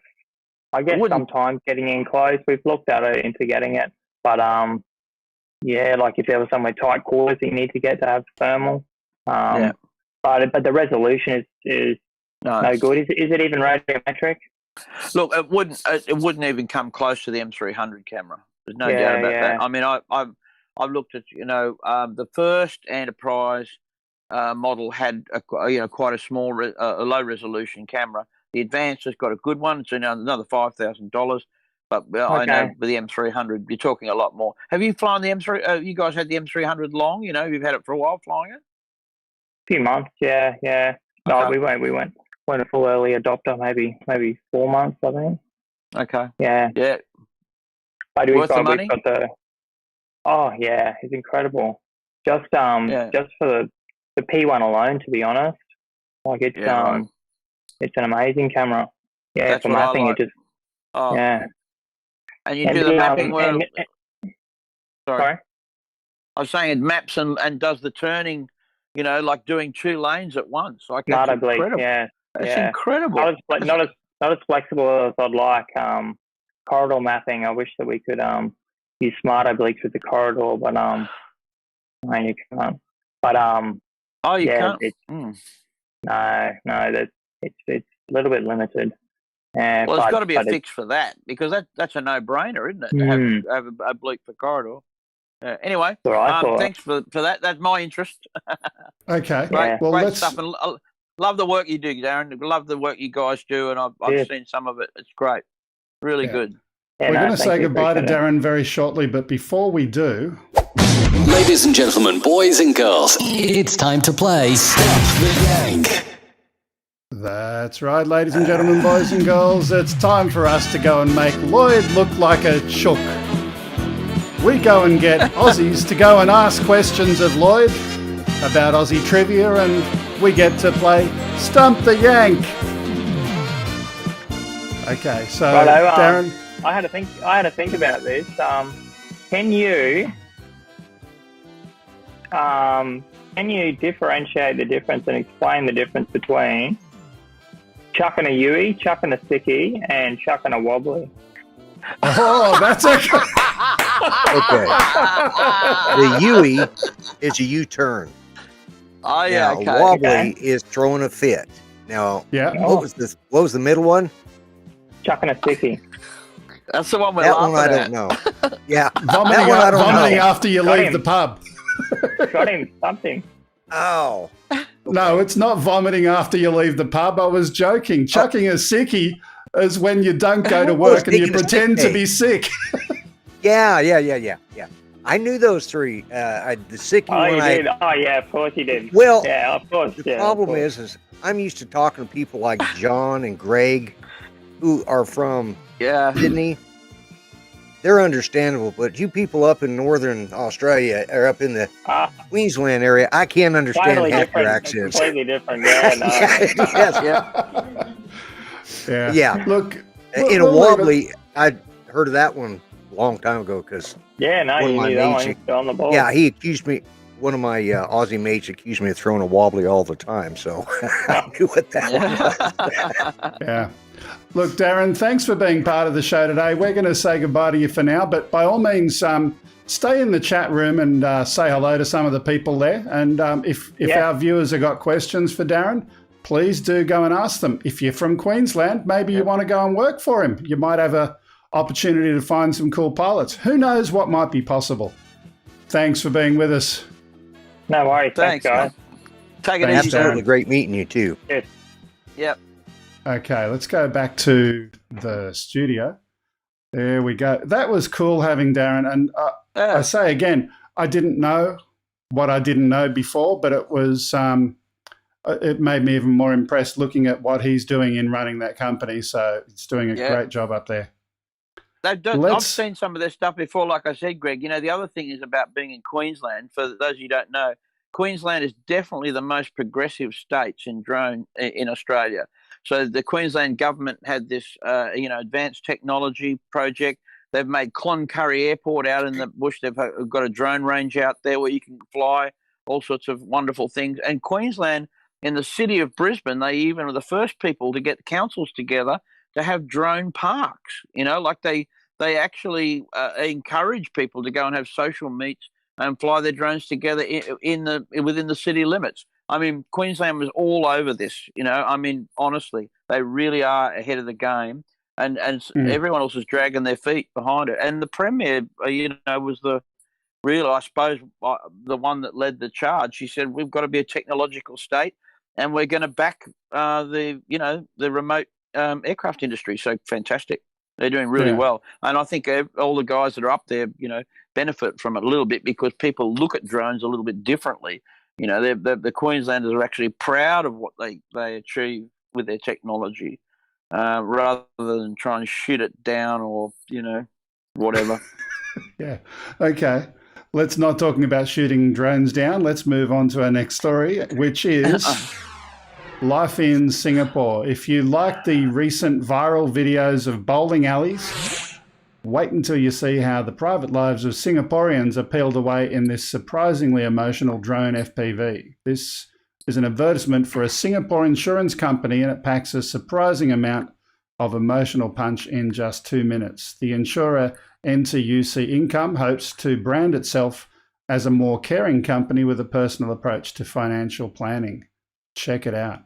I guess sometimes getting in close, we've looked at it into getting it, but like if there was somewhere tight quarters that you need to get to have thermal. But the resolution is no good. Is it even radiometric? Look, it wouldn't even come close to the M300 camera. There's no doubt about that. I mean, I've looked at the first Enterprise model had quite a small a low resolution camera. The Advanced has got a good one. It's another $5,000. But I know with the M300, you're talking a lot more. Have you flown the M3? You guys had the M300 long? You've had it for a while flying it. A few months, yeah. No, we went a full early adopter, maybe 4 months, I think. Okay. Yeah. Worth the money? It's incredible. Just for the P1 alone, to be honest, like it's an amazing camera. Yeah, that's for mapping it just. And you do the mapping well. Sorry. I was saying it maps and does the turning. Like doing 2 lanes at once. Like that's incredible. Yeah, that's incredible. Not as flexible as I'd like. Corridor mapping. I wish that we could use smart obliques with the corridor, but no, you can't. But you can't. No, it's a little bit limited. Well, there's got to be a fix for that, because that's a no-brainer, isn't it? To have an oblique for corridor. Anyway, thanks for that. That's my interest. Okay. Great stuff. And love the work you do, Darren. Love the work you guys do, and I've seen some of it. It's great. Really good. We're going to say goodbye to Darren very shortly, but before we do... Ladies and gentlemen, boys and girls, it's time to play Stop the Yank. That's right, ladies and gentlemen, boys and girls. It's time for us to go and make Lloyd look like a chook. We go and get Aussies to go and ask questions of Lloyd about Aussie trivia, and we get to play Stump the Yank. Okay, so Darren, I had to think about this. Can you differentiate the difference and explain the difference between chucking a Yui, chucking a sticky, and chucking a wobbly? Oh, that's a... Okay. The Yui is a U-turn. Oh yeah. Now, wobbly is throwing a fit. Now, what was the middle one? Chucking a sticky. That's the one we're that laughing one I at. don't know. Yeah, vomiting after you leave the pub. Got him something. Oh. Okay. No, it's not vomiting after you leave the pub. I was joking. Chucking a sickie is when you don't go to work and you pretend to be sick. Yeah. I knew those three. The sickie one. You did? Oh, yeah, of course you did. Well, yeah, of course. The problem is I'm used to talking to people like John and Greg, who are from Sydney. They're understandable, but you people up in northern Australia or up in the Queensland area, I can't understand half your accents. Completely different. Yeah, no. Yeah. Look, in a wobbly, I heard of that one a long time ago because you knew that one on the ball. Yeah, he accused me. One of my Aussie mates accused me of throwing a wobbly all the time, so I knew what that was. Yeah. Look, Darren, thanks for being part of the show today. We're going to say goodbye to you for now, but by all means, stay in the chat room and say hello to some of the people there. And if our viewers have got questions for Darren, please do go and ask them. If you're from Queensland, maybe you want to go and work for him. You might have an opportunity to find some cool pilots. Who knows what might be possible? Thanks for being with us. No worries. Thanks guys. Take it easy, Absolutely great meeting you too. Yes. Yep. Okay, let's go back to the studio. There we go. That was cool having Darren. And I say again, I didn't know what I didn't know before, but it was it made me even more impressed looking at what he's doing in running that company. So he's doing a great job up there. I've seen some of their stuff before, like I said, Greg. You know, the other thing is about being in Queensland. For those of you who don't know, Queensland is definitely the most progressive states in drone in Australia. So the Queensland government had this, advanced technology project. They've made Cloncurry Airport out in the bush. They've got a drone range out there where you can fly all sorts of wonderful things. And Queensland, in the city of Brisbane, they even were the first people to get councils together to have drone parks. You know, like they actually encourage people to go and have social meets and fly their drones together within the city limits. I mean, Queensland was all over this, you know. I mean, honestly, they really are ahead of the game, and everyone else is dragging their feet behind it. And the Premier, was the one that led the charge. She said, we've got to be a technological state, and we're going to back the remote aircraft industry. So fantastic. They're doing really well. And I think all the guys that are up there, benefit from it a little bit because people look at drones a little bit differently. You know, the Queenslanders are actually proud of what they achieve with their technology rather than try and shoot it down or, whatever. Yeah. Okay. Let's not talking about shooting drones down. Let's move on to our next story, which is life in Singapore. If you like the recent viral videos of bowling alleys, wait until you see how the private lives of Singaporeans are peeled away in this surprisingly emotional drone FPV. This is an advertisement for a Singapore insurance company, and it packs a surprising amount of emotional punch in just 2 minutes. The insurer NTUC Income hopes to brand itself as a more caring company with a personal approach to financial planning. Check it out.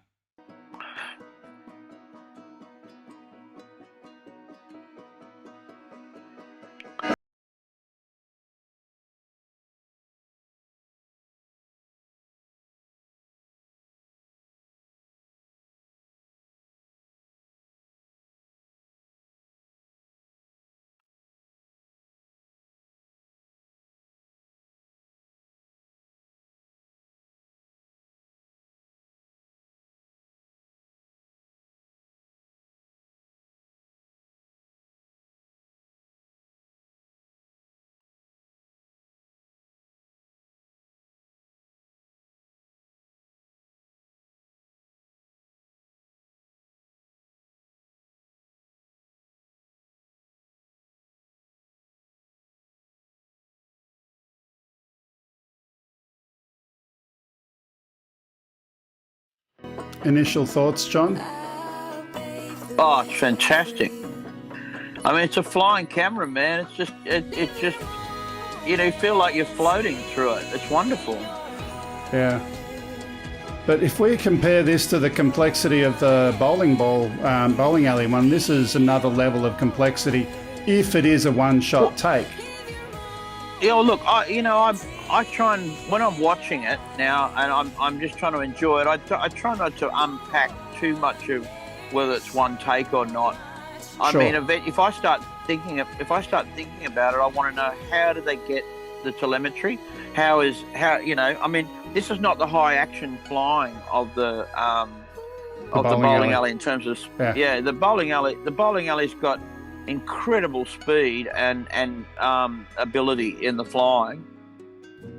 Initial thoughts, John? Oh, it's fantastic. I mean, it's a flying camera, man. It's just, you feel like you're floating through it. It's wonderful. Yeah. But if we compare this to the complexity of the bowling alley one, this is another level of complexity if it is a one-shot take. Yeah, well, look, I try and, when I'm watching it now, and I'm just trying to enjoy it, I try not to unpack too much of whether it's one take or not. I mean, if I start thinking about it, I want to know, how do they get the telemetry? I mean, this is not the high action flying of the bowling alley in terms of the bowling alley. The bowling alley's got incredible speed and ability in the flying.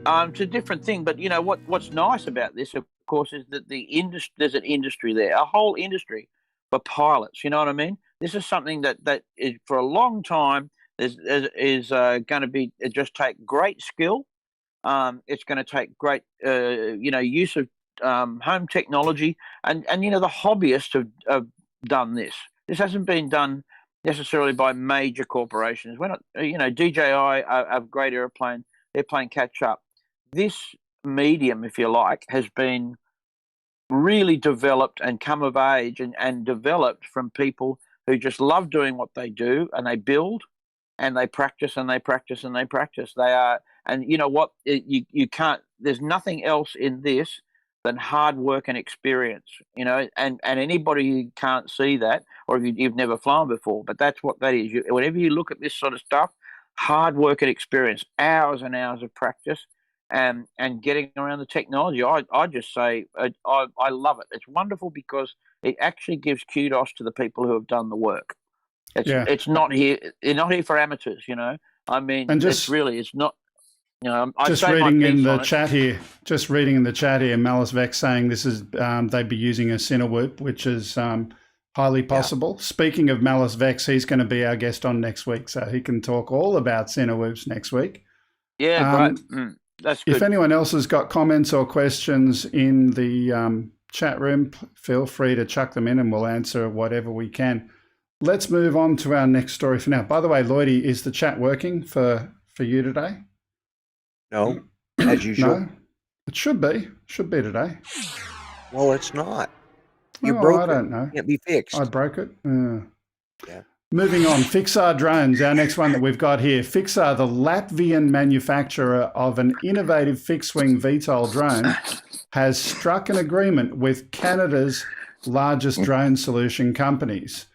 It's a different thing, but what's nice about this, of course, is that there's an industry there, a whole industry for pilots. You know what I mean? This is something that is for a long time is going to be just take great skill. It's going to take great use of home technology, and the hobbyists have done this. this hasn't been done necessarily by major corporations. We're not, DJI are a great airplane. They're playing catch up. This medium, if you like, has been really developed and come of age and developed from people who just love doing what they do, and they build and they practice and they practice and they practice. They are, and you know what? You can't, there's nothing else in this than hard work and experience, and anybody who can't see that, or if you've never flown before, but that's what that is. Whenever you look at this sort of stuff, hard work and experience, hours and hours of practice, and getting around the technology. I just say I love it. It's wonderful because it actually gives kudos to the people who have done the work. It's not here. They're not here for amateurs, I mean, and just, it's not. Just reading in the chat here, Malice Vex saying this is they'd be using a Cinewhoop, which is highly possible. Yeah. Speaking of Malice Vex, he's going to be our guest on next week, so he can talk all about Cinewhoops next week. Yeah, great. That's good. If anyone else has got comments or questions in the chat room, feel free to chuck them in and we'll answer whatever we can. Let's move on to our next story for now. By the way, Lloydie, is the chat working for you today? No, as usual. No, it should be. Should be today. Well, it's not. You broke it. I don't know. It can't be fixed. I broke it. Yeah. Moving on, Fixar Drones, our next one that we've got here. Fixar, the Latvian manufacturer of an innovative fixed-wing VTOL drone, has struck an agreement with Canada's largest drone solution companies.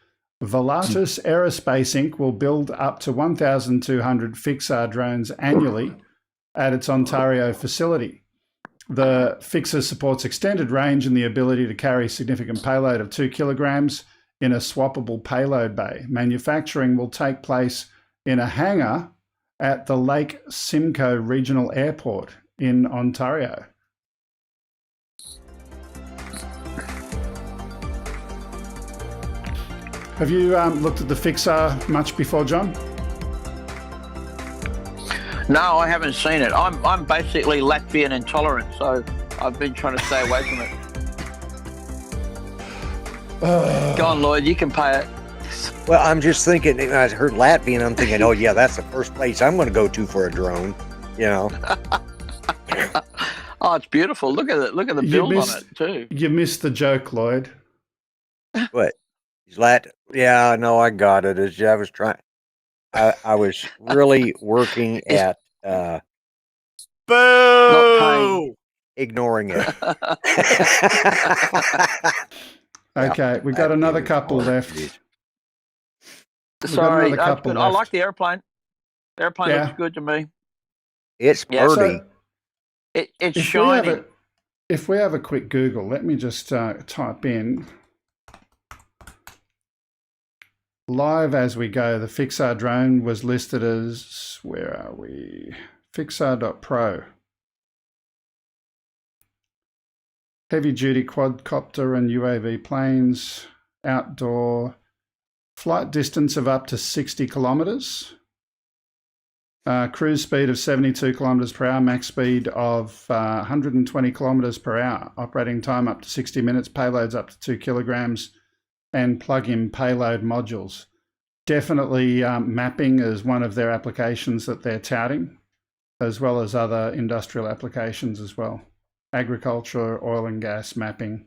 Volatus Aerospace Inc. will build up to 1,200 Fixar drones annually at its Ontario facility. The Fixar supports extended range and the ability to carry significant payload of 2 kilograms in a swappable payload bay. Manufacturing will take place in a hangar at the Lake Simcoe Regional Airport in Ontario. Have you looked at the Fixar much before, John? No, I haven't seen it. I'm basically Latvian intolerant, so I've been trying to stay away from it. Go on, Lloyd, you can pay it. Well, I'm just thinking, I heard Latvian, I'm thinking, oh yeah, that's the first place I'm going to go to for a drone, Oh, it's beautiful. Look at it. Look at the build on it too. You missed the joke, Lloyd. What? He's Yeah, no, I got it. I was trying. I was really working at boo, ignoring it. Okay, we got another couple left. Sorry, I like the airplane. The airplane looks good to me. It's pretty. So it's shiny. If we have a quick Google, let me just type in live as we go. The Fixar drone was listed as, where are we? Fixar.pro. Heavy-duty quadcopter and UAV planes, outdoor, flight distance of up to 60 kilometres, cruise speed of 72 kilometres per hour, max speed of 120 kilometres per hour, operating time up to 60 minutes, payloads up to 2 kilograms, and plug-in payload modules. Definitely mapping is one of their applications that they're touting, as well as other industrial applications as well. Agriculture, oil and gas mapping.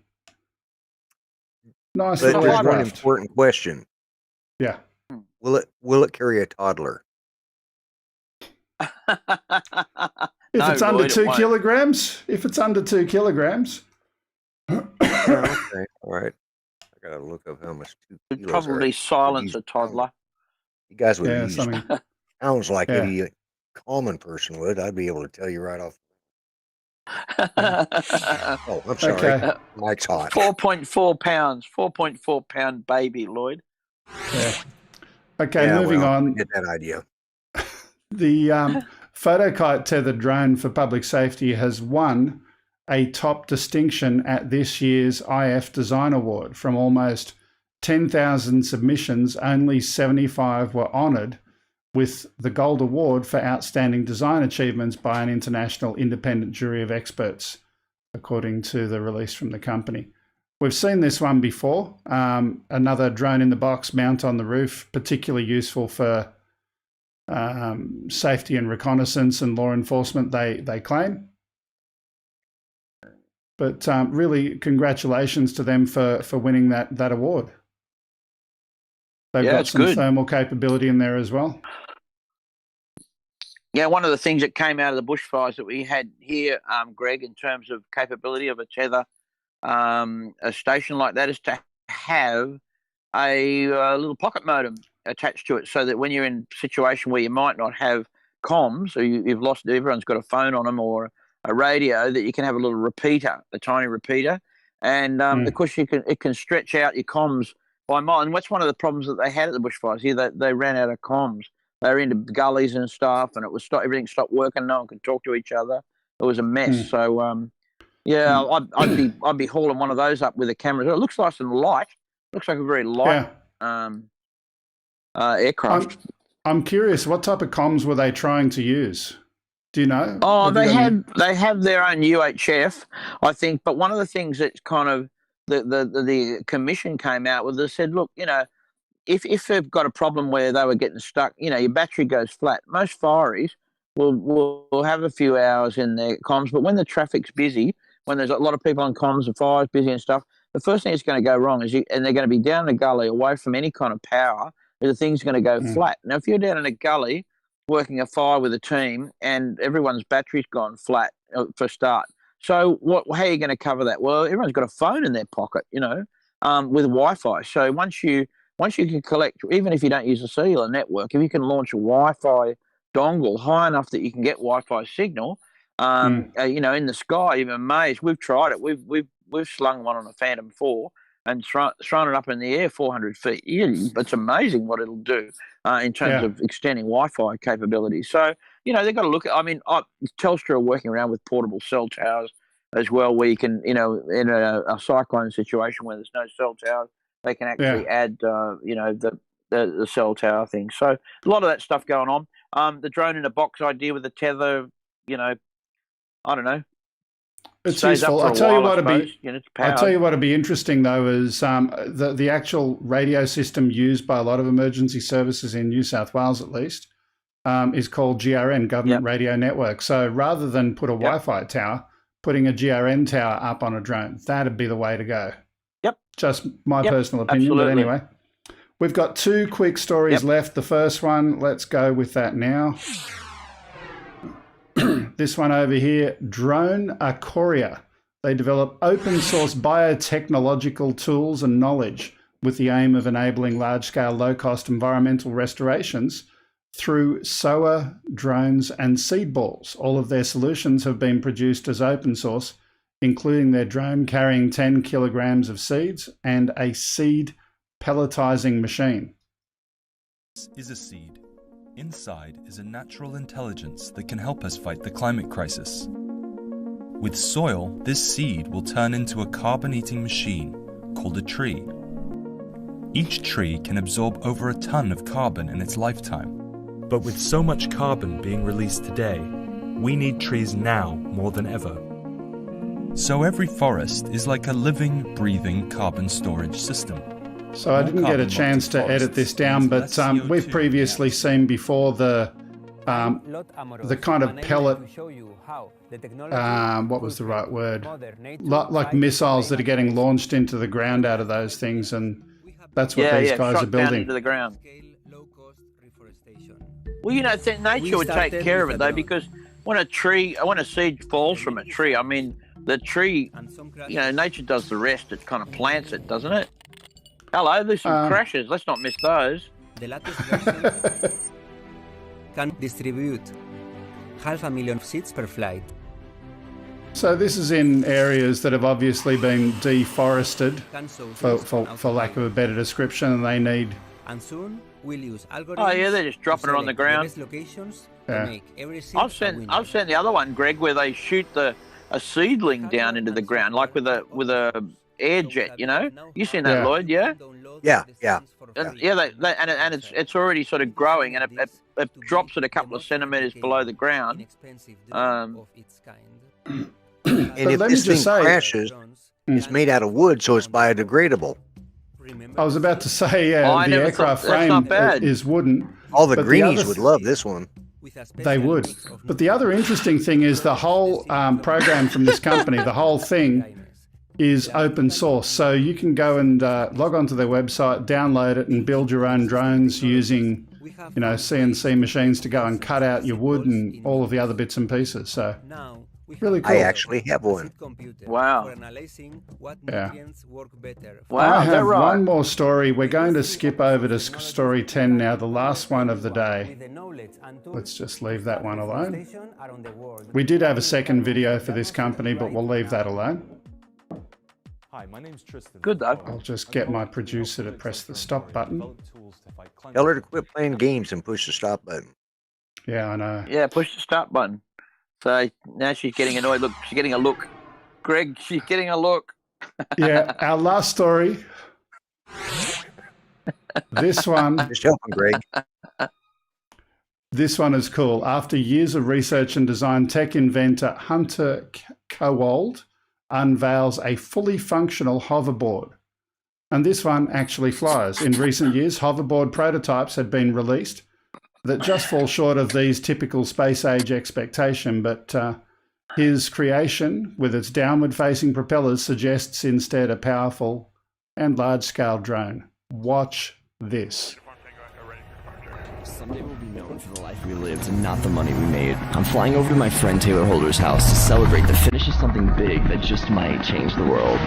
Nice. But there's one important question. Yeah. Will it carry a toddler? If it's under 2 kilograms? If it's under 2 kilograms. Okay. All right. I gotta look up how much 2 kilos probably silence a toddler. You guys would use sounds like any common person would. I'd be able to tell you right off. Oh, I'm sorry. Okay. Mike's hot. 4.4 pounds. 4.4 pound baby, Lloyd. Yeah. Okay, moving on. Get that idea. The photokite tethered drone for public safety has won a top distinction at this year's IF Design Award. From almost 10,000 submissions, only 75 were honoured with the Gold Award for Outstanding Design Achievements by an international independent jury of experts, according to the release from the company. We've seen this one before. Another drone in the box mount on the roof, particularly useful for safety and reconnaissance and law enforcement, they claim. But really, congratulations to them for winning that award. They've got some thermal capability in there as well. Yeah, one of the things that came out of the bushfires that we had here, Greg, in terms of capability of a tether, a station like that, is to have a little pocket modem attached to it, so that when you're in a situation where you might not have comms, or you've lost, everyone's got a phone on them or a radio, that you can have a little repeater, a tiny repeater, and of course it can stretch out your comms by mile. And that's one of the problems that they had at the bushfires here. They ran out of comms. They were into gullies and stuff, and everything stopped working. No one could talk to each other. It was a mess. So I'd be hauling one of those up with a camera. It looks nice and light. Looks like a very light aircraft. I'm curious, what type of comms were they trying to use? Do you know? Oh, they have their own UHF, I think. But one of the things that's kind of the commission came out with, they said, look, if they've got a problem where they were getting stuck, your battery goes flat. Most fireys will have a few hours in their comms, but when the traffic's busy, when there's a lot of people on comms and fires busy and stuff, the first thing that's going to go wrong is and they're going to be down the gully away from any kind of power, the thing's going to go flat. Now, if you're down in a gully working a fire with a team and everyone's battery's gone flat for start, so how are you going to cover that? Well, everyone's got a phone in their pocket, with Wi-Fi. So once you can collect, even if you don't use a cellular network, if you can launch a Wi-Fi dongle high enough that you can get Wi-Fi signal, in the sky, even amazed. We've tried it. We've slung one on a Phantom 4 and thrown it up in the air 400 feet. It's amazing what it'll do in terms of extending Wi-Fi capability. So, they've got to look at, Telstra are working around with portable cell towers as well, where you can, in a cyclone situation where there's no cell towers, they can actually add, the cell tower thing. So a lot of that stuff going on. The drone in a box idea with the tether, I don't know. It's useful. I'll tell you what'd be interesting though is the actual radio system used by a lot of emergency services in New South Wales, at least, is called GRN, Government Radio Network. So rather than put a Wi-Fi tower, putting a GRN tower up on a drone, that'd be the way to go. Yep. Just my personal opinion, but anyway. We've got 2 quick stories left. The first one, let's go with that now. This one over here, Drone Acoria. They develop open source biotechnological tools and knowledge with the aim of enabling large-scale, low-cost environmental restorations through sower, drones, and seed balls. All of their solutions have been produced as open source, including their drone carrying 10 kilograms of seeds and a seed pelletizing machine. This is a seed. Inside is a natural intelligence that can help us fight the climate crisis. With soil, this seed will turn into a carbon-eating machine called a tree. Each tree can absorb over a ton of carbon in its lifetime. But with so much carbon being released today, we need trees now more than ever. So every forest is like a living, breathing carbon storage system. So I didn't get a chance to edit this down, but we've previously seen before the kind of pellet, what was the right word? Like missiles that are getting launched into the ground out of those things, and that's what these guys are building. Into the ground. Well, nature would take care of it though, because when a seed falls from a tree, the tree, nature does the rest. It kind of plants it, doesn't it? Hello, there's some crashes. Let's not miss those. The latest version can distribute 500,000 seeds per flight. So this is in areas that have obviously been deforested, for lack of a better description, and they need... And soon we'll use algorithms. Oh yeah, they're just dropping it on the ground. I've seen the other one, Greg, where they shoot a seedling down into the ground, like with a air jet, You seen that, Lloyd? Yeah. And it's already sort of growing, and it drops it a couple of centimeters below the ground. And if this thing crashes, It's made out of wood, so it's biodegradable. I was about to say, the aircraft frame is wooden. All the greenies would love this one. They would. But the other interesting thing is the whole program from this company, the whole thing is open source. So you can go and log onto their website, download it, and build your own drones using, CNC machines to go and cut out your wood and all of the other bits and pieces. So really cool. I actually have one. Wow. Yeah. Wow, I is that have right? one more story. We're going to skip over to story 10 now, the last one of the day. Let's just leave that one alone. We did have a second video for this company, but we'll leave that alone. Hi, my name's Tristan. Good though. I'll just get my producer to press the stop button. Tell her to quit playing games and push the stop button. Yeah, I know. Yeah, push the start button. So now she's getting annoyed. Look, she's getting a look. Greg, she's getting a look. Yeah, our last story. This one. Just helping, Greg. This one is cool. After years of research and design, tech inventor Hunter QldAerial unveils a fully functional hoverboard. And this one actually flies. In recent years, hoverboard prototypes had been released that just fall short of these typical space age expectation, but his creation, with its downward-facing propellers, suggests instead a powerful and large-scale drone. Watch this. Someday we'll be known for the life we lived and not the money we made. I'm flying over to my friend Taylor Holder's house to celebrate the finish of something big that just might change the world.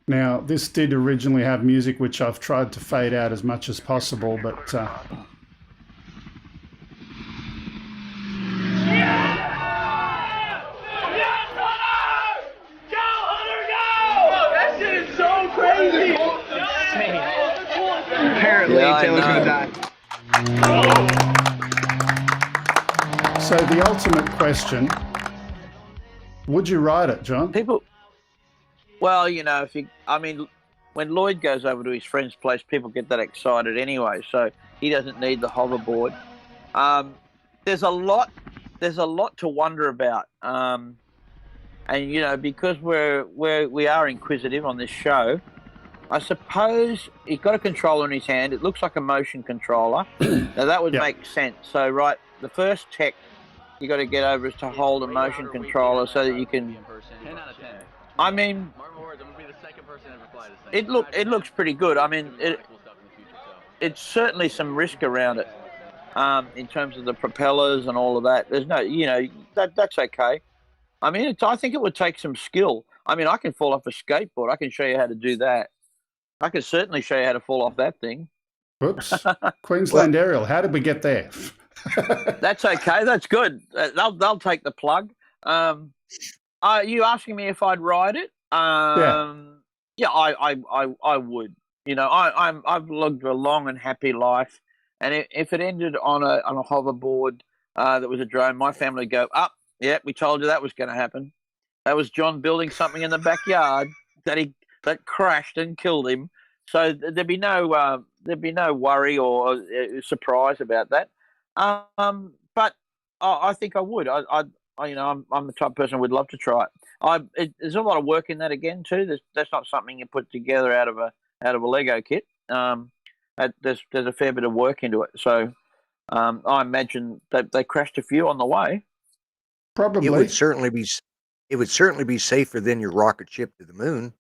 Now, this did originally have music, which I've tried to fade out as much as possible, but... Apparently, Taylor's gonna die. So the ultimate question, would you ride it, John? Well, when Lloyd goes over to his friend's place, people get that excited anyway, so he doesn't need the hoverboard. There's a lot to wonder about. And because we are inquisitive on this show, I suppose he's got a controller in his hand. It looks like a motion controller. Now that would make sense. So, right, the first tech you got to get over is to hold a motion controller so that you can. 10 out of 10. I mean, it looks pretty good. I mean, it's certainly some risk around it in terms of the propellers and all of that. There's no, that's okay. I mean, I think it would take some skill. I mean, I can fall off a skateboard. I can show you how to do that. I can certainly show you how to fall off that thing. Whoops. Queensland Aerial, how did we get there? That's okay. That's good. They'll take the plug. Are you asking me if I'd ride it? I would. I've lived a long and happy life, and if it ended on a hoverboard that was a drone, my family would go, yeah, we told you that was going to happen. That was John building something in the backyard that crashed and killed him. So there'd be no worry or surprise about that. But I think I would. I'm the type of person who would love to try it. There's a lot of work in that again too. That's not something you put together out of a Lego kit. There's a fair bit of work into it. So I imagine that they crashed a few on the way. Probably. It would certainly be safer than your rocket ship to the moon.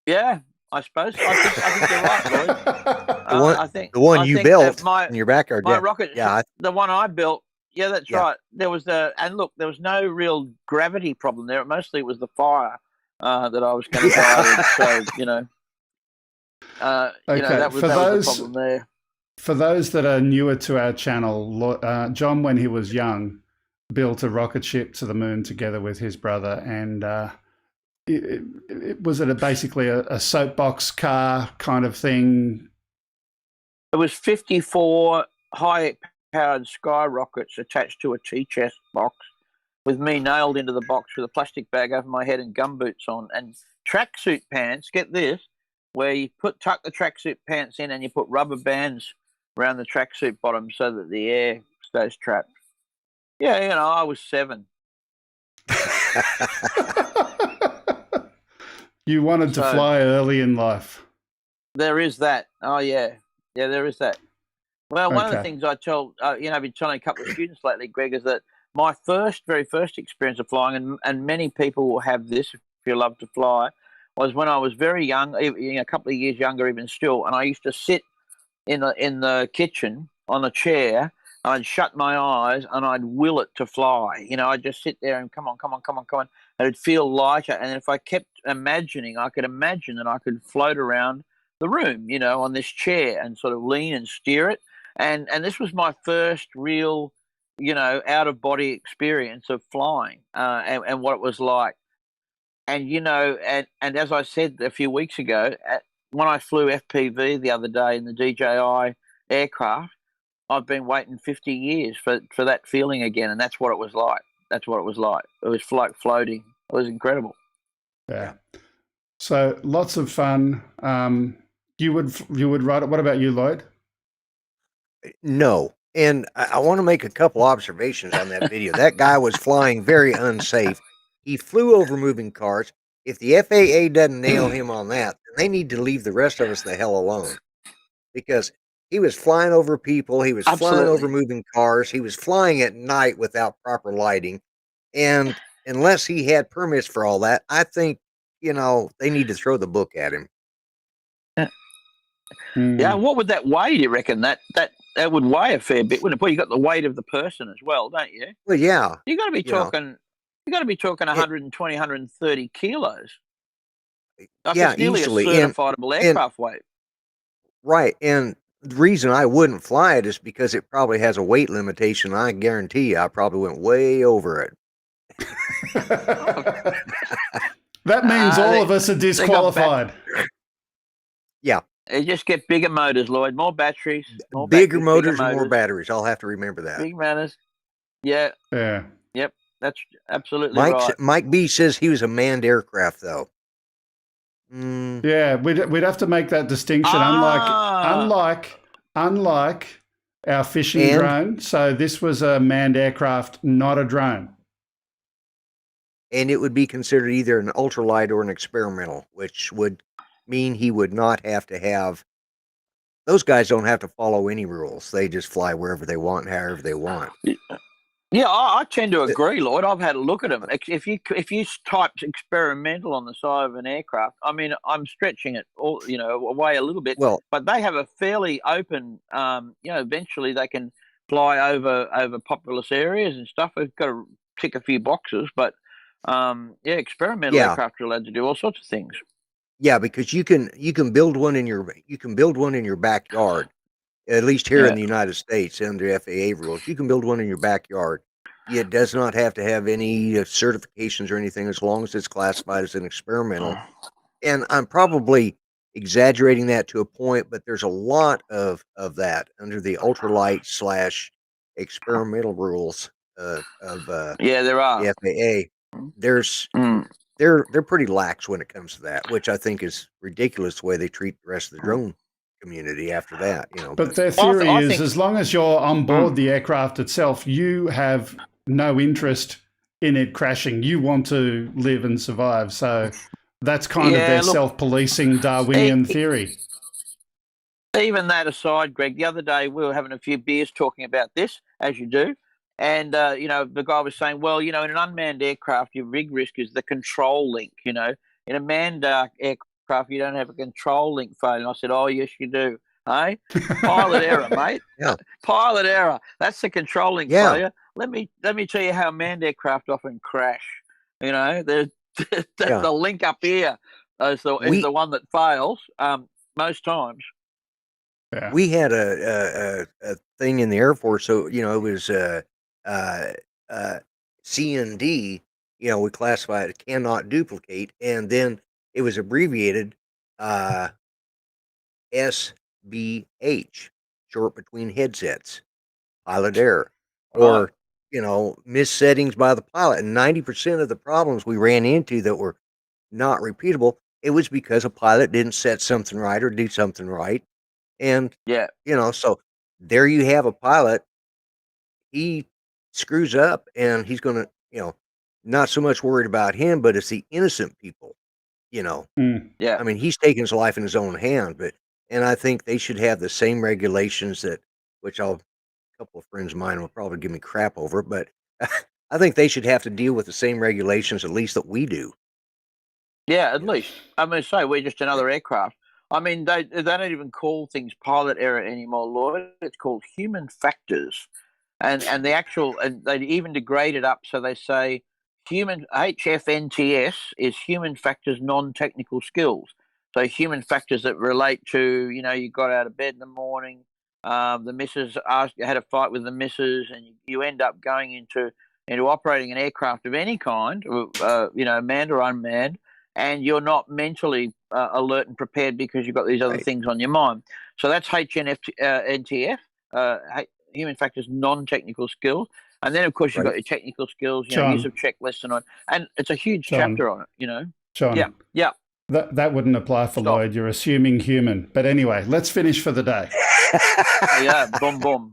Yeah, I suppose. I think you're right, Lloyd. The one you built in your backyard. My rocket, the one I built. Yeah, that's right. There was there was no real gravity problem there. Mostly it was the fire that I was going to die in. So that was the problem there. For those that are newer to our channel, John, when he was young, built a rocket ship to the moon together with his brother, and was it basically a soapbox car kind of thing? It was 54 high-powered skyrockets attached to a T-chest box, with me nailed into the box with a plastic bag over my head and gumboots on, and tracksuit pants. Get this, where you tuck the tracksuit pants in and you put rubber bands around the tracksuit bottom so that the air those traps. Yeah, you know, I was 7. You wanted to fly early in life. There is that. Oh, yeah. Yeah, there is that. Well, one of the things I tell, I've been telling a couple of students lately, Greg, is that my very first experience of flying, and many people will have this if you love to fly, was when I was very young, a couple of years younger even still, and I used to sit in the kitchen on a chair. I'd shut my eyes and I'd will it to fly. You know, I'd just sit there and come on. And it'd feel lighter. And if I kept imagining, I could imagine that I could float around the room, you know, on this chair and sort of lean and steer it. And this was my first real, you know, out of body experience of flying and what it was like. And, you know, and as I said a few weeks ago, when I flew FPV the other day in the DJI aircraft, I've been waiting 50 years for that feeling again, and that's what it was like. It was like floating. It was incredible. Yeah. So lots of fun. You would write it. What about you, Lloyd? No. And I want to make a couple observations on that video. That guy was flying very unsafe. He flew over moving cars. If the FAA doesn't nail him on that, then they need to leave the rest of us the hell alone. Because he was flying over people. He was flying over moving cars. He was flying at night without proper lighting. And unless he had permits for all that, I think, you know, they need to throw the book at him. Yeah, what would that weigh, do you reckon? That would weigh a fair bit, wouldn't it? Well, you got the weight of the person as well, don't you? Well, yeah. You got to be talking 120, 130 kilos. It's nearly easily. A certifiable aircraft weight. Right. And the reason I wouldn't fly it is because it probably has a weight limitation. I guarantee you I probably went way over it. That means all of us are disqualified. Yeah. They just get bigger motors, Lloyd. More batteries. Bigger motors and more batteries. I'll have to remember that. Big motors. Yeah. Yeah. Yep. That's absolutely right. Mike B says he was a manned aircraft, though. Yeah, we'd have to make that distinction. Unlike our fishing drone. So this was a manned aircraft, not a drone. And it would be considered either an ultralight or an experimental, which would mean he would not have to have. Those guys don't have to follow any rules. They just fly wherever they want, however they want. Yeah, I tend to agree, Lloyd. I've had a look at them. If you type experimental on the side of an aircraft, I mean, I'm stretching it all, you know, away a little bit. Well, but they have a fairly open, eventually they can fly over populous areas and stuff. They've got to tick a few boxes, but experimental aircraft are allowed to do all sorts of things. Yeah, because you can build one in your backyard. At least here in the United States, under FAA rules, you can build one in your backyard. It does not have to have any certifications or anything as long as it's classified as an experimental. And I'm probably exaggerating that to a point, but there's a lot of that under the ultralight / experimental rules of there are. the FAA. They're pretty lax when it comes to that, which I think is ridiculous the way they treat the rest of the drone community after that, you know. But their theory is as long as you're on board the aircraft itself, you have no interest in it crashing. You want to live and survive. So that's kind of their self-policing Darwinian theory. Even that aside, Greg, the other day we were having a few beers talking about this, as you do. And, the guy was saying, well, in an unmanned aircraft, your rig risk is the control link, In a manned aircraft, you don't have a control link failure. And I said, oh, yes, you do. Hey? Pilot error, mate. Yeah. Pilot error. That's the control link failure. Let me tell you how manned aircraft often crash. The link up here is the one that fails most times. Yeah. We had a thing in the Air Force, so it was CND. We classified it cannot duplicate, and then it was abbreviated SBH, short between headsets, pilot error, or missettings by the pilot. And 90% of the problems we ran into that were not repeatable, it was because a pilot didn't set something right or do something right. And so there you have a pilot. he screws up, and he's going to, not so much worried about him, but it's the innocent people, Yeah. I mean, he's taking his life in his own hand, and I think they should have the same regulations which a couple of friends of mine will probably give me crap over, but I think they should have to deal with the same regulations, at least that we do. Yeah, at least. I'm going to say we're just another aircraft. I mean, they don't even call things pilot error anymore, Lloyd. It's called human factors. And they even degrade it up, so they say human HFNTS is human factors non-technical skills. So human factors that relate to, you got out of bed in the morning, the missus had a fight with the missus, and you end up going into operating an aircraft of any kind, manned or unmanned, and you're not mentally alert and prepared because you've got these other things on your mind. So that's HNTF, human factors non-technical skills. And then, of course, you've got your technical skills, use of checklists and it's a huge chapter on it, John. Yeah. That wouldn't apply for Lloyd. You're assuming human. But anyway, let's finish for the day. Yeah, boom, boom.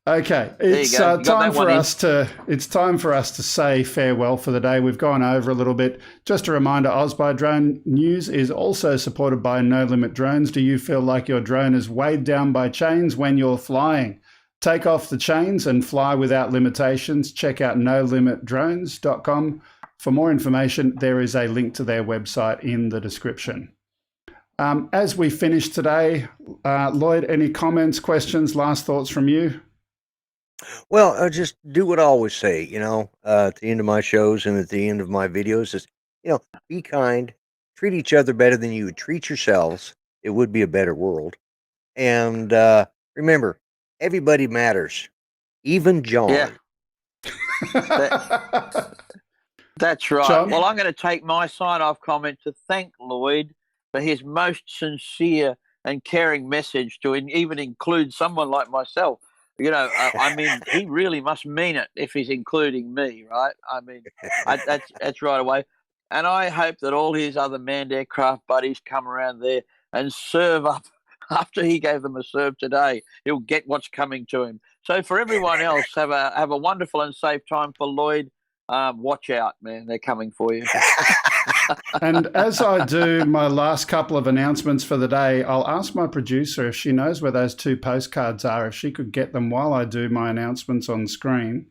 Okay, it's time for us to say farewell for the day. We've gone over a little bit. Just a reminder, OzByDrone news is also supported by NoLimitDrones. Do you feel like your drone is weighed down by chains when you're flying? Take off the chains and fly without limitations. Check out NoLimitDrones.com. For more information, there is a link to their website in the description. As we finish today, Lloyd, any comments, questions, last thoughts from you? Well, I just do what I always say, at the end of my shows and at the end of my videos is, be kind, treat each other better than you would treat yourselves. It would be a better world. And remember, everybody matters, even John. Yeah. That's right. John? Well, I'm going to take my sign-off comment to thank Lloyd for his most sincere and caring message to even include someone like myself. I mean, he really must mean it if he's including me, right? I mean, that's right away. And I hope that all his other manned aircraft buddies come around there and serve up after he gave them a serve today. He'll get what's coming to him. So for everyone else, have a wonderful and safe time. For Lloyd, watch out, man. They're coming for you. And as I do my last couple of announcements for the day, I'll ask my producer if she knows where those 2 postcards are, if she could get them while I do my announcements on screen.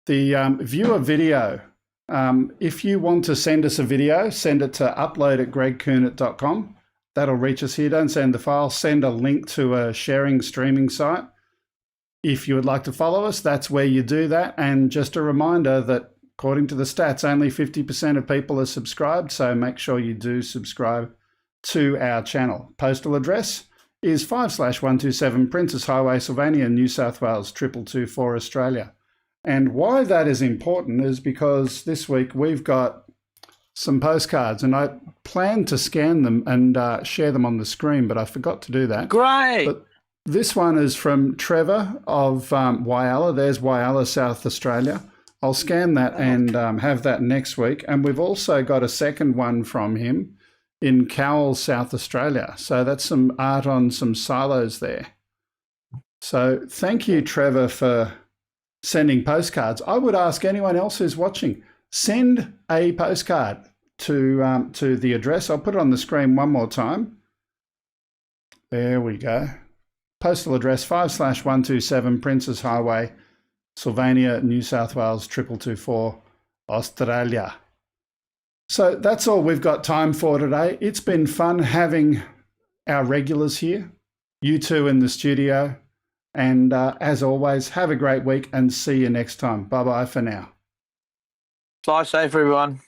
The viewer video, if you want to send us a video, send it to upload@gregkuhnert.com. That'll reach us here. Don't send the file. Send a link to a sharing streaming site. If you would like to follow us, that's where you do that. And just a reminder that according to the stats, only 50% of people are subscribed, so make sure you do subscribe to our channel. Postal address is 5/127 Princess Highway, Sylvania, New South Wales, 2224 Australia. And why that is important is because this week we've got some postcards, and I planned to scan them and share them on the screen, but I forgot to do that. Great. But this one is from Trevor of Whyalla. There's Whyalla, South Australia. I'll scan that and have that next week. And we've also got a second one from him in Cowell, South Australia. So that's some art on some silos there. So thank you, Trevor, for sending postcards. I would ask anyone else who's watching, send a postcard to the address. I'll put it on the screen one more time. There we go. Postal address 5/127 Princess Highway, Sylvania, New South Wales, 2224 Australia. So that's all we've got time for today. It's been fun having our regulars here, you two in the studio. And as always, have a great week and see you next time. Bye-bye for now. Fly safe, everyone.